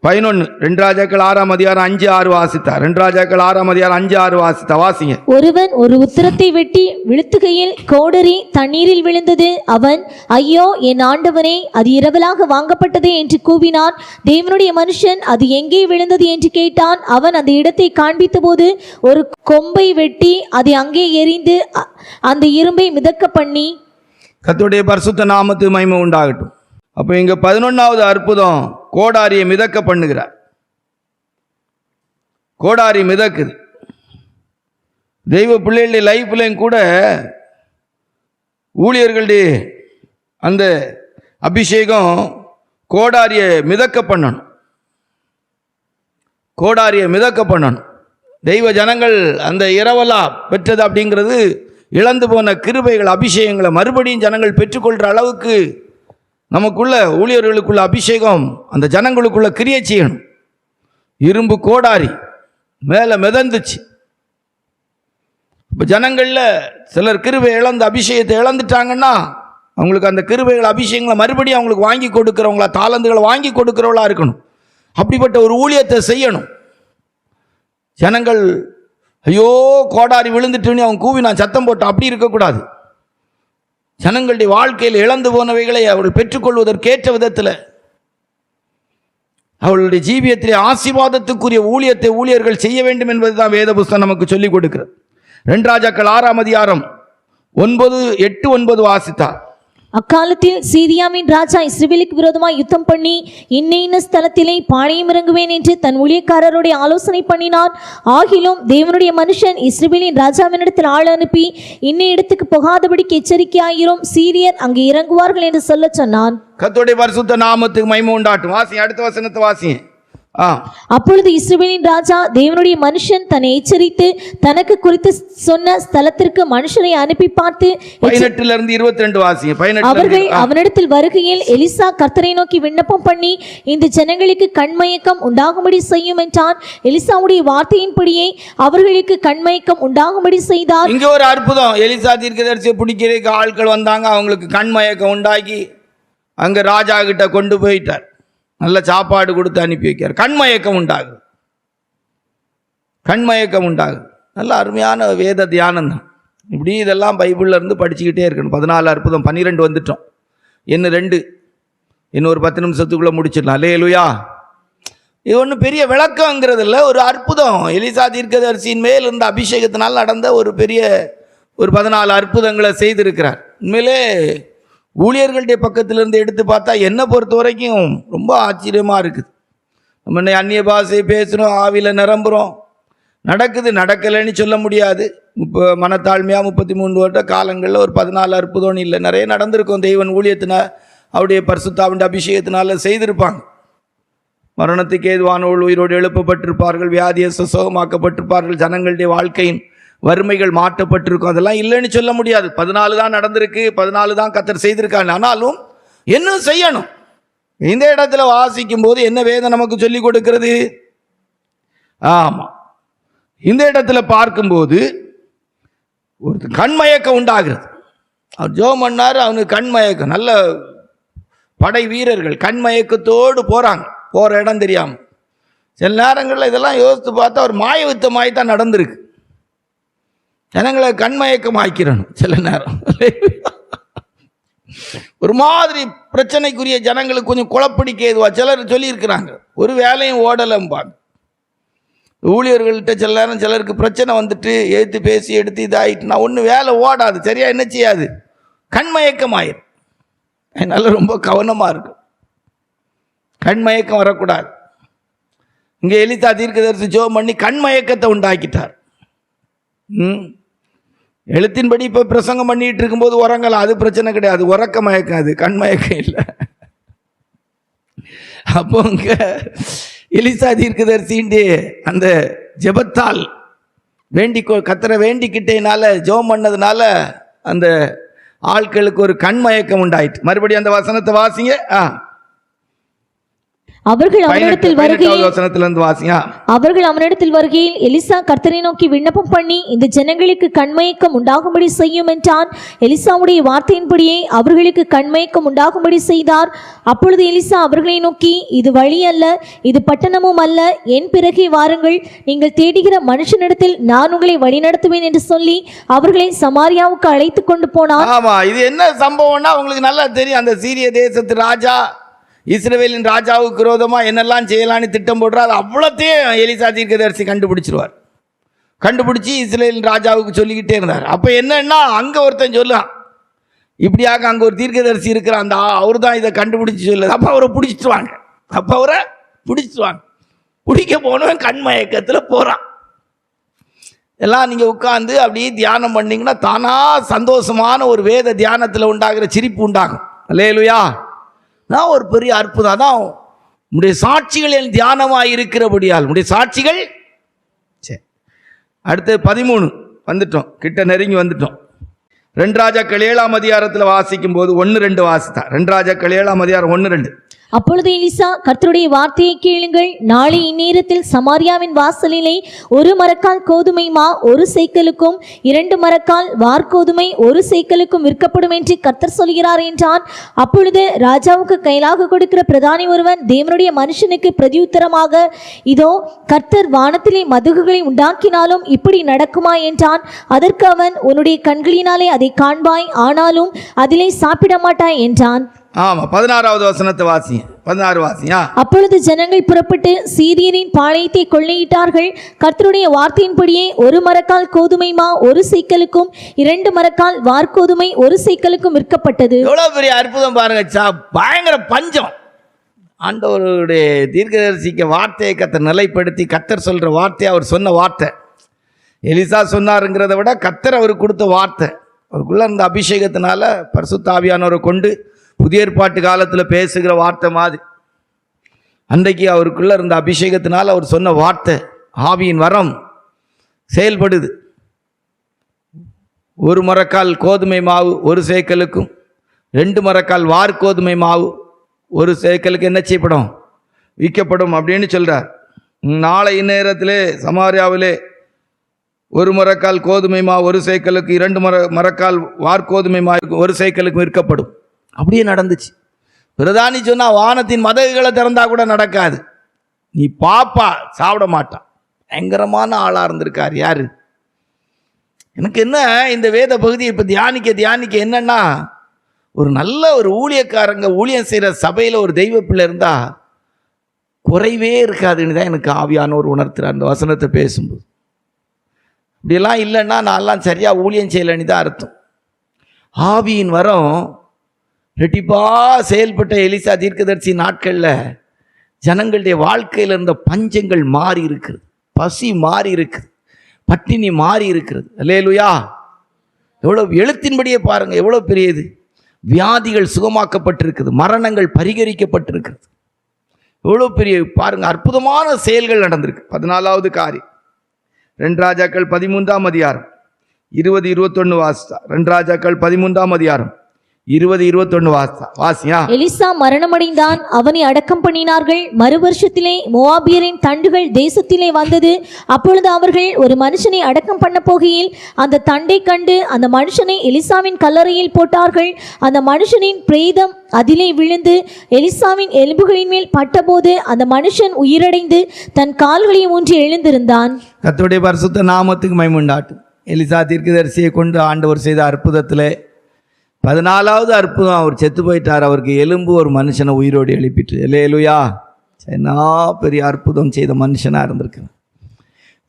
C: 11 2 ராஜாக்கள் 6ஆம் அதிகாரம் 5-6 வாசித்தார். 2 ராஜாக்கள் 6ஆம் அதிகாரம் 5-6 வாசித்தா வாசிங்க.
B: ஒருவன் ஒரு உத்திரத்தை வெட்டி விழுத்துகையில் கோடரி தண்ணீரில் விழுந்தது. அவன், ஐயோ என் ஆண்டவனே, அது இரவலாக வாங்கப்பட்டதே என்று கூவினான். தேவனுடைய மனுஷன் அது எங்கே விழுந்தது என்று கேட்டான். அவன் அந்த இடத்தை காண்பித்த போது ஒரு கொம்பை வெட்டி அதை அங்கே எறிந்து அந்த இரும்பை மிதக்க பண்ணி.
C: கர்த்தருடைய பரிசுத்த நாமத்துக்கு மகிமை உண்டாகட்டும். அப்போ இங்க 11வது அற்புதம், கோடாரியை மிதக்க பண்ணுகிறார். கோடாரி மிதக்குது. தெய்வ பிள்ளைகளுடைய லைஃப்லையும் கூட ஊழியர்களுடைய அந்த அபிஷேகம் கோடாரியை மிதக்க பண்ணணும். கோடாரியை மிதக்க பண்ணணும். தெய்வ ஜனங்கள் அந்த இரவலா பெற்றது அப்படிங்கிறது இழந்து போன கிருபைகள், அபிஷேகங்களை மறுபடியும் ஜனங்கள் பெற்றுக்கொள்கிற அளவுக்கு நமக்குள்ள ஊழியர்களுக்குள்ள அபிஷேகம் அந்த ஜனங்களுக்குள்ள கிரியை செய்யணும். இரும்பு கோடாரி மேலே மிதந்துச்சு. இப்போ ஜனங்களில் சிலர் கிருபை இழந்த அபிஷேகத்தை இழந்துட்டாங்கன்னா அவங்களுக்கு அந்த கிருபைகள் அபிஷேகங்களை மறுபடியும் அவங்களுக்கு வாங்கி கொடுக்குறவங்களா, தாளந்துகளை வாங்கி கொடுக்குறவங்களா இருக்கணும். அப்படிப்பட்ட ஒரு ஊழியத்தை செய்யணும். ஜனங்கள் ஐயோ கோடாரி விழுந்துட்டுன்னு அவன் கூவி நான் சத்தம் போட்டான், அப்படி இருக்கக்கூடாது. ஜனங்களுடைய வாழ்க்கையில் இழந்து போனவைகளை அவர்கள் பெற்றுக்கொள்வதற்கேற்ற விதத்தில் அவர்களுடைய ஜீவியத்திலே ஆசீர்வாதத்துக்குரிய ஊழியத்தை ஊழியர்கள் செய்ய வேண்டும் என்பதுதான் வேத புஸ்தகம் நமக்கு சொல்லிக் கொடுக்கிறது. 2 ராஜாக்கள் 6ஆம் அதிகாரம் 9-8-9 வாசித்தார்.
B: அக்காலத்தில் சீரியாவின் ராஜா இஸ்ரவேலுக்கு விரோதமாய் யுத்தம் பண்ணி இன்ன ஸ்தலத்திலே பாளையம் இறங்குவேன் என்று தன் ஊழியக்காரருடைய ஆலோசனை பண்ணினார். ஆகிலும் தேவனுடைய மனுஷன் இஸ்ரவேலின் ராஜாவினிடத்தில் ஆள் அனுப்பி இன்ன இடத்துக்கு போகாதபடிக்கு எச்சரிக்கையாயிரும், சீரியர் அங்கே இறங்குவார்கள் என்று சொல்ல சொன்னான்.
C: கர்த்தருடைய பரிசுத்த நாமத்துக்கு மகிமை உண்டாகட்டும். வாசி, அடுத்த வசனத்தை வாசிங்க.
B: அப்பொழுது இஸ்ரவேலின் ராஜா தேவனுடைய மனுஷன் தன்னை எச்சரித்து தனக்கு குறித்து சொன்ன ஸ்தலத்திற்கு மனுஷரை அனுப்பி பார்த்து
C: 18-22 வாசிங்க.
B: அவர்கள் அவனிடத்தில் வருகையில் எலிசா கர்த்தரை நோக்கி விண்ணப்பம் பண்ணி இந்த ஜனங்களுக்கு கண்மயக்கம் உண்டாகும்படி செய்யும் என்றான். எலிசாவுடைய வார்த்தையின்படியே அவர்களுக்கு கண்மயக்கம் உண்டாகும்படி செய்தார்.
C: இங்க ஒரு அற்புதம். எலிசா தீர்க்கதரிசியை பிடிக்கிறதுக்கு ஆட்கள் வந்தாங்க. அவங்களுக்கு கண்மயக்கம் உண்டாக்கி அங்க ராஜா கிட்ட கொண்டு போயிட்டார். நல்ல சாப்பாடு கொடுத்து அனுப்பி வைக்கிறார். கண்மயக்கம் உண்டாகுது. கண்மயக்கம் உண்டாகுது. நல்ல அருமையான வேத தியானம் தான். இப்படி இதெல்லாம் பைபிளில் இருந்து படிச்சுக்கிட்டே இருக்கணும். 14 அற்புதம், 12 வந்துட்டோம். இன்னும் 2, இன்னொரு 10 நிமிஷத்துக்குள்ளே முடிச்சிடலாம். அல்லேலூயா. இது ஒன்றும் பெரிய விளக்கங்கிறது இல்லை, ஒரு அற்புதம். எலிசா தீர்க்கதரிசியின் மேல் இருந்த அபிஷேகத்தினால் நடந்த ஒரு பெரிய 14 அற்புதங்களை செய்திருக்கிறார். உண்மையிலே ஊழியர்களுடைய பக்கத்திலிருந்து எடுத்து பார்த்தா என்னை பொறுத்த வரைக்கும் ரொம்ப ஆச்சரியமாக இருக்குது. நம்ம அந்நிய பாஷை பேசுகிறோம், ஆவியில் நிரம்புகிறோம், நடக்குது. நடக்கலைன்னு சொல்ல முடியாது. மனத்தாழ்மையாக 33 வருட காலங்களில் ஒரு 14 அற்புதம் இல்லை, நிறைய நடந்திருக்கும். தெய்வன் ஊழியத்தினால் அவருடைய பரிசுத்தாவின் அபிஷேகத்தினால செய்திருப்பாங்க. மரணத்துக்கு ஏதுவானவர்கள் உயிரோடு எழுப்பப்பட்டிருப்பார்கள், வியாதியஸ்த சுகமாக்கப்பட்டிருப்பார்கள், ஜனங்களுடைய வாழ்க்கையின் வறுமைகள் மாற்றப்பட்டிருக்கும். அதெல்லாம் இல்லைன்னு சொல்ல முடியாது. 14 தான் நடந்திருக்கு, 14 தான் கர்த்தர் செய்திருக்காங்க. ஆனாலும் என்ன செய்யணும்? இந்த இடத்துல வாசிக்கும் போது என்ன வேதம் நமக்கு சொல்லி கொடுக்கிறது? ஆமா, இந்த இடத்துல பார்க்கும்போது ஒரு கண்மயக்கம் உண்டாகிறது. அவர் ஜோம் பண்ணார், அவனுக்கு கண்மயக்கம். நல்ல படை வீரர்கள் கண்மயக்கத்தோடு போறாங்க, போற இடம் தெரியாம. சில நேரங்களில் இதெல்லாம் யோசித்து பார்த்தா ஒரு மாய யுத்தமாய் தான் நடந்திருக்கு. ஜனங்களை கண்மயக்கம் ஆக்கிறணும். சில நேரம் ஒரு மாதிரி பிரச்சனைக்குரிய ஜனங்களுக்கு கொஞ்சம் குழப்படிக்க ஏதுவா சிலர் சொல்லியிருக்கிறாங்க. ஒரு வேலையும் ஓடலம்பாங்க. ஊழியர்கள்ட்ட சில நேரம் சிலருக்கு பிரச்சனை வந்துட்டு ஏற்று பேசி எடுத்து இதாகிட்டுனா ஒன்றும் வேலை ஓடாது, சரியா என்ன செய்யாது, கண்மயக்கம் ஆயிரும். அதனால ரொம்ப கவனமாக இருக்கும், கண்மயக்கம் வரக்கூடாது. இங்கே எலிசா தீர்க்கதரிசி ஜெபம் பண்ணி கண்மயக்கத்தை உண்டாக்கிட்டார். எழுத்தின்படி இப்போ பிரசங்கம் பண்ணிட்டு இருக்கும்போது உறங்கலாம், அது பிரச்சனை கிடையாது. உறக்க மயக்கம், அது கண்மயக்கம் இல்லை. அப்போ இங்க எலிசா தீர்க்கதரிசின்ட்டு அந்த ஜெபத்தால் கர்த்தரை வேண்டிக்கிட்டேனால ஜெபம் பண்ணதுனால அந்த ஆட்களுக்கு ஒரு கண்மயக்கம் உண்டாயிட்டு. மறுபடியும் அந்த வசனத்தை வாசிங்க.
B: அவர்கள் அவனிடத்தில் வருகையில்
C: வசனத்திலிருந்து வாசியா.
B: அவர்கள் அவனிடத்தில் வருகையில் எலிசா கர்த்தரை நோக்கி விண்ணப்பம் பண்ணி இந்த ஜனங்களுக்கு கண்மயக்கம் உண்டாகும்படி செய்யும் என்றான். எலிசாவுடைய வார்த்தையின்படியே அவர்களுக்கு கண்மயக்கம் உண்டாகும்படி செய்தார். அப்பொழுது எலிசா அவர்களை நோக்கி, இது வழி அல்ல, இது பட்டணமும் அல்ல, என் பிறகே வாருங்கள், நீங்கள் தேடுகிற மனுஷனிடத்தில் நான் உங்களை வழிநடத்துவேன் என்று சொல்லி அவர்களை சமாரியாவுக்கு அழைத்து கொண்டு போனார்.
C: ஆமா, இது என்ன சம்பவம்னா உங்களுக்கு நல்லா தெரியும். அந்த சீரிய தேசத்து ராஜா இஸ்ரவேலின் ராஜாவுக்கு விரோதமா என்னெல்லாம் செய்யலான்னு திட்டம் போடுறாரு. அவ்வளோத்தையும் எலிசா தீர்க்கதரிசி கண்டுபிடிச்சிருவார். கண்டுபிடிச்சி இஸ்ரவேலின் ராஜாவுக்கு சொல்லிக்கிட்டே இருந்தார். அப்போ என்னன்னா, அங்கே ஒருத்தன் சொல்லலாம், இப்படியாக அங்கே ஒரு தீர்க்கதரிசி இருக்கிற அந்த அவர் தான் இதை கண்டுபிடிச்சி சொல்லுது. அப்போ அவரை பிடிச்சிட்டுவாங்க. பிடிக்க போனவன் கண்மயக்கத்தில் போகிறான். எல்லாம் நீங்கள் உட்காந்து அப்படியே தியானம் பண்ணிங்கன்னா தானா சந்தோஷமான ஒரு வேத தியானத்தில் உண்டாகிற சிரிப்பு உண்டாகும். அல்லேலூயா. நான் ஒரு பெரிய அற்புதம் தான். உடைய சாட்சிகள் என் தியானமாக இருக்கிறபடியால் உடைய சாட்சிகள். சரி, அடுத்து 13 வந்துட்டோம், கிட்ட நெருங்கி வந்துட்டோம். 2 ராஜாக்கள் 7ஆம் அதிகாரத்தில் வாசிக்கும் போது 1-2 வாசித்தா. 2 ராஜாக்கள் 7ஆம் அதிகாரம் 1-2.
B: அப்பொழுது எலிசா, கர்த்தருடைய வார்த்தையை கேளுங்கள், நாளை இந்நேரத்தில் சமாரியாவின் வாசலிலே 1 மரக்கால் கோதுமை மா 1 சேக்கலுக்கும் 2 மரக்கால் வார்கோதுமை 1 சேக்கலுக்கும் விற்கப்படும் என்று கர்த்தர் சொல்கிறார் என்றான். அப்பொழுது ராஜாவுக்கு கைலாக கொடுக்கிற பிரதானி ஒருவன் தேவனுடைய மனுஷனுக்கு பிரதியுத்தரமாக, இதோ கர்த்தர் வானத்திலே மதுகுகளை உண்டாக்கினாலும் இப்படி நடக்குமா என்றான். அதற்கு அவன், உன்னுடைய கண்களினாலே அதை காண்பாய், ஆனாலும் அதிலே சாப்பிட மாட்டாய் என்றான்.
C: ஆமா, 16வது வசனத்தை வாசிங்க. 16 வாசியா.
B: அப்பொழுது ஜனங்கள் புறப்பட்டு சீரியரின் பாளையத்தை கொள்ளையிட்டார்கள். கர்த்தருடைய வார்த்தையின்படியே 1 மரக்கால் கோதுமை மா 1 சேக்கலுக்கும் 2 மரக்கால் வார்கோதுமை 1 சேக்கலுக்கும் விற்கப்பட்டது.
C: எவ்வளவு பெரிய அற்புதம் பாருங்க. பயங்கர பஞ்சம். ஆண்டவருடைய தீர்க்கதரிசிக்க வார்த்தையை கர்த்தர் நிலைப்படுத்தி, கர்த்தர் சொல்ற வார்த்தை, அவர் சொன்ன வார்த்தை, எலிசா சொன்னாருங்கிறத விட கர்த்தர் அவருக்கு கொடுத்த வார்த்தை, அவருக்குள்ள இருந்த அபிஷேகத்தினால பரிசுத்த ஆவியானவரை கொண்டு புதிய ஏற்பாட்டு காலத்தில் பேசுகிற வார்த்தை மாதிரி அன்றைக்கு அவருக்குள்ள இருந்த அபிஷேகத்தினால் அவர் சொன்ன வார்த்தை, ஆவியின் வரம் செயல்படுது. 1 மரக்கால் கோதுமை மாவு 1 சேக்கலுக்கும் 2 மரக்கால் வார்கோதுமை மாவு 1 சேக்கலுக்கு என்ன செய்யப்படும்? விற்கப்படும் அப்படின்னு சொல்றார். நாளை இந்நேரத்திலே சமாரியாவிலே 1 மரக்கால் கோதுமை மாவு 1 சேக்கலுக்கு 2 மரக்கால் வார்கோதுமை மாவு 1 சேக்கலுக்கு விற்கப்படும். அப்படியே நடந்துச்சு. பிரதானி சொன்னா வானத்தின் மதகுகளை திறந்தா கூட நடக்காது, நீ பாப்பா சாப்பிட மாட்டான். பயங்கரமான ஆளா இருந்திருக்கார். யாரு? எனக்கு என்ன இந்த வேத பகுதியை இப்போ தியானிக்க என்னன்னா, ஒரு நல்ல ஒரு ஊழியக்காரங்க ஊழியம் செய்கிற சபையில் ஒரு தெய்வ பிள்ளை இருந்தா குறைவே இருக்காதுன்னு தான் எனக்கு ஆவியானவர் உணர்த்துறார் அந்த வசனத்தை பேசும்போது. இப்படியெல்லாம் இல்லைன்னா நான்லாம் சரியாக ஊழியம் செய்யலைன்னு தான் அர்த்தம். ஆவியின் வரம் ரெட்டிப்பாக செயல்பட்ட எலிசா தீர்க்கதரிசி நாட்களில் ஜனங்களுடைய வாழ்க்கையில் இருந்த பஞ்சங்கள் மாறி இருக்கிறது, பசி மாறி இருக்குது, பட்டினி மாறி இருக்கிறது. அல்லேலூயா. எவ்வளோ எழுத்தின்படியே பாருங்கள், எவ்வளோ பெரியது. வியாதிகள் சுகமாக்கப்பட்டிருக்குது, மரணங்கள் பரிகரிக்கப்பட்டிருக்கிறது. எவ்வளோ பெரிய பாருங்கள், அற்புதமான செயல்கள் நடந்திருக்கு. 14வது காரியம் 2 ராஜாக்கள் 13ஆம் அதிகாரம் 20-21 வாசித்தா. 2 ராஜாக்கள் 13ஆம் அதிகாரம் 20-21 வாசியா.
B: எலிசா மரணமடைந்தான், அவனை அடக்கம் பண்ணினார்கள். மறு வருஷத்திலே மோவாபியரின் தண்டுகள் தேசத்திலே வந்தது. அப்பொழுது அவர்கள் ஒரு மனுஷனை அடக்கம் பண்ண போகையில் அந்த தண்டை கண்டு அந்த மனுஷனை எலிசாவின் கல்லறையில் போட்டார்கள். அந்த மனுஷனின் பிரேதம் அதிலே விழுந்து எலிசாவின் எலும்புகளின் மேல் பட்டபோது அந்த மனுஷன் உயிரடைந்து தன் கால்களை ஊன்றி எழுந்திருந்தான்.
C: கர்த்தருடைய பரிசுத்த நாமத்துக்கு மகிமை உண்டாகட்டும். எலிசா தீர்க்கதரிசியை கொண்டு ஆண்டவர் செய்த அற்புதத்தில் 14வது அற்புதம், அவர் செத்து போயிட்டார், அவருக்கு எலும்பு ஒரு மனுஷனை உயிரோடு எழுப்பிட்டு. அல்லேலூயா. என்ன பெரிய அற்புதம் செய்த மனுஷனாக இருந்திருக்கு.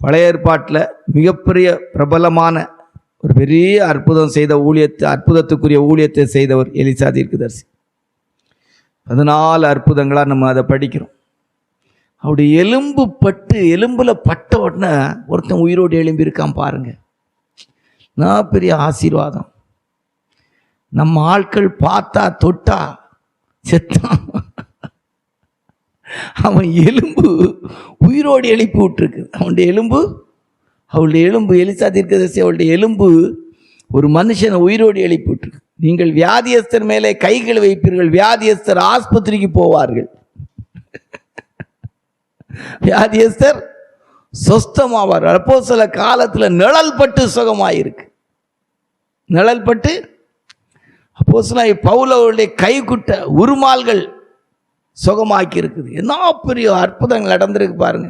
C: பழைய ஏற்பாட்டில் மிகப்பெரிய பிரபலமான ஒரு பெரிய அற்புதம் செய்த அற்புதத்துக்குரிய ஊழியத்தை செய்தவர் எலிசா தீர்க்கதரிசி. 14 அற்புதங்களாக நம்ம அதை படிக்கிறோம். அவருடைய எலும்பில் பட்ட உடனே ஒருத்தன் உயிரோடு எழும்பியிருக்கான் பாருங்க. நான் பெரிய ஆசீர்வாதம். நம்ம ஆட்கள் பார்த்தா தொட்டா செத்தான், அவன் எலும்பு உயிரோடு எழுப்பி விட்டுருக்கு. அவளுடைய எலும்பு எலிசா தீர்க்கதரிசி அவளுடைய எலும்பு ஒரு மனுஷனை உயிரோடு எழுப்பி விட்டுருக்கு. நீங்கள் வியாதியஸ்தர் மேலே கைகள் வைப்பீர்கள், வியாதியஸ்தர் ஆஸ்பத்திரிக்கு போவார்கள். வியாதியஸ்தர் சொஸ்தமாவார். அப்போ சில காலத்தில் நிழல் பட்டு சுகமாயிருக்கு. நிழல் பட்டு அப்போ சில பவுலவருடைய கைக்குட்ட உருமால்கள் சுகமாக்கி இருக்குது. என்ன பெரிய அற்புதங்கள் நடந்திருக்கு பாருங்க.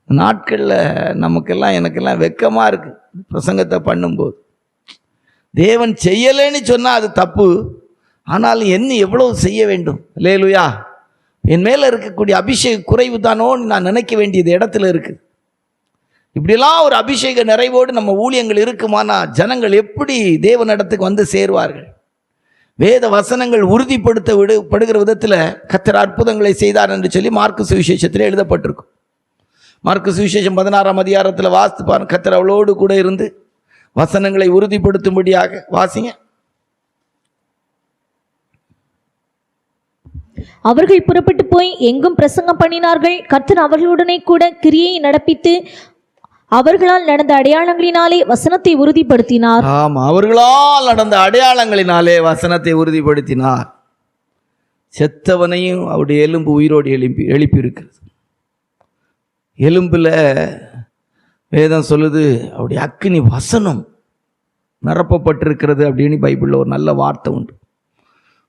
C: நாட்களில் நமக்கெல்லாம் எனக்கெல்லாம் வெக்கமாக இருக்குது பிரசங்கத்தை பண்ணும்போது. தேவன் செய்யலைன்னு சொன்னால் அது தப்பு, ஆனாலும் என்ன எவ்வளவு செய்ய வேண்டும். அல்லேலூயா. என் மேலே இருக்கக்கூடிய அபிஷேக குறைவு தானோன்னு நான் நினைக்க வேண்டியது இடத்துல இருக்குது. இப்படிலாம் ஒரு அபிஷேக நிறைவோடு நம்ம ஊழியங்கள் இருக்குமானா ஜனங்கள் எப்படி தேவனிடத்துக்கு வந்து சேருவார்கள்? வேத வசனங்கள் உறுதிப்படுத்தப்படுகிற விதத்தில் கர்த்தர் அற்புதங்களை செய்தார் என்று சொல்லி மார்க்கு சுவிசேஷத்தில் எழுதப்பட்டிருக்கும். மார்க்கு சுவிசேஷம் 16ஆம் அதிகாரத்தில் வாசித்து பாருங்க. கர்த்தர் அவளோடு கூட இருந்து வசனங்களை உறுதிப்படுத்தும்படியாக வாசிங்க.
B: அவர்கள் புறப்பட்டு போய் எங்கும் பிரசங்கம் பண்ணினார்கள். கர்த்தர் அவர்களுடனே கூட கிரியை நடப்பித்து அவர்களால் நடந்த அடையாளங்களினாலே வசனத்தை உறுதிப்படுத்தினார்.
C: ஆமாம், அவர்களால் நடந்த அடையாளங்களினாலே வசனத்தை உறுதிப்படுத்தினார். செத்தவனையும் அவருடைய எலும்பு உயிரோடு எழுப்பி இருக்கிறது. எலும்பில் வேதம் சொல்லுது அவருடைய அக்கினி வசனம் நிரப்பப்பட்டிருக்கிறது அப்படின்னு பைபிளில் ஒரு நல்ல வார்த்தை உண்டு.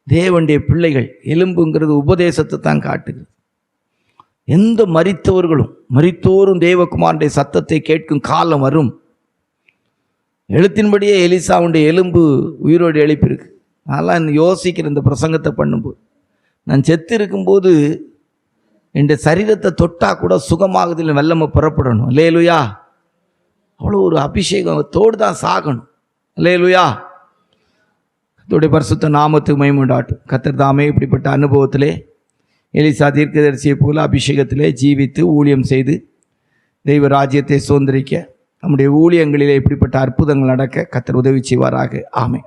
C: தேவனுடைய பிள்ளைகள் எலும்புங்கிறது உபதேசத்தை தான் காட்டுகிறது. எந்த மரித்தோரும் தேவகுமாரனுடைய சத்தத்தை கேட்கும் காலம் வரும். எழுத்தின்படியே எலிசாவுடைய எலும்பு உயிரோடு எழுப்பியிருக்கு. அதெல்லாம் யோசிக்கிற இந்த பிரசங்கத்தை பண்ணும்போது, நான் செத்து இருக்கும்போது என் சரீரத்தை தொட்டா கூட சுகமாகுதில் வெள்ளமை புறப்படணும். அல்லேலூயா. அவ்வளோ ஒரு அபிஷேகத்தோடு தான் சாகணும். அல்லேலூயா. கர்த்தருடைய பரிசுத்த நாமத்துக்கு மகிமை உண்டாகட்டும். கர்த்தர் தாமே இப்படிப்பட்ட அனுபவத்திலே எலிசா தீர்க்கதரிசியை போல அபிஷேகத்திலே ஜீவித்து ஊழியம் செய்து தெய்வ ராஜ்யத்தை சுதந்திரிக்க நம்முடைய ஊழியங்களிலே இப்படிப்பட்ட அற்புதங்கள் நடக்க கர்த்தர் உதவி செய்வாராக. ஆமென்.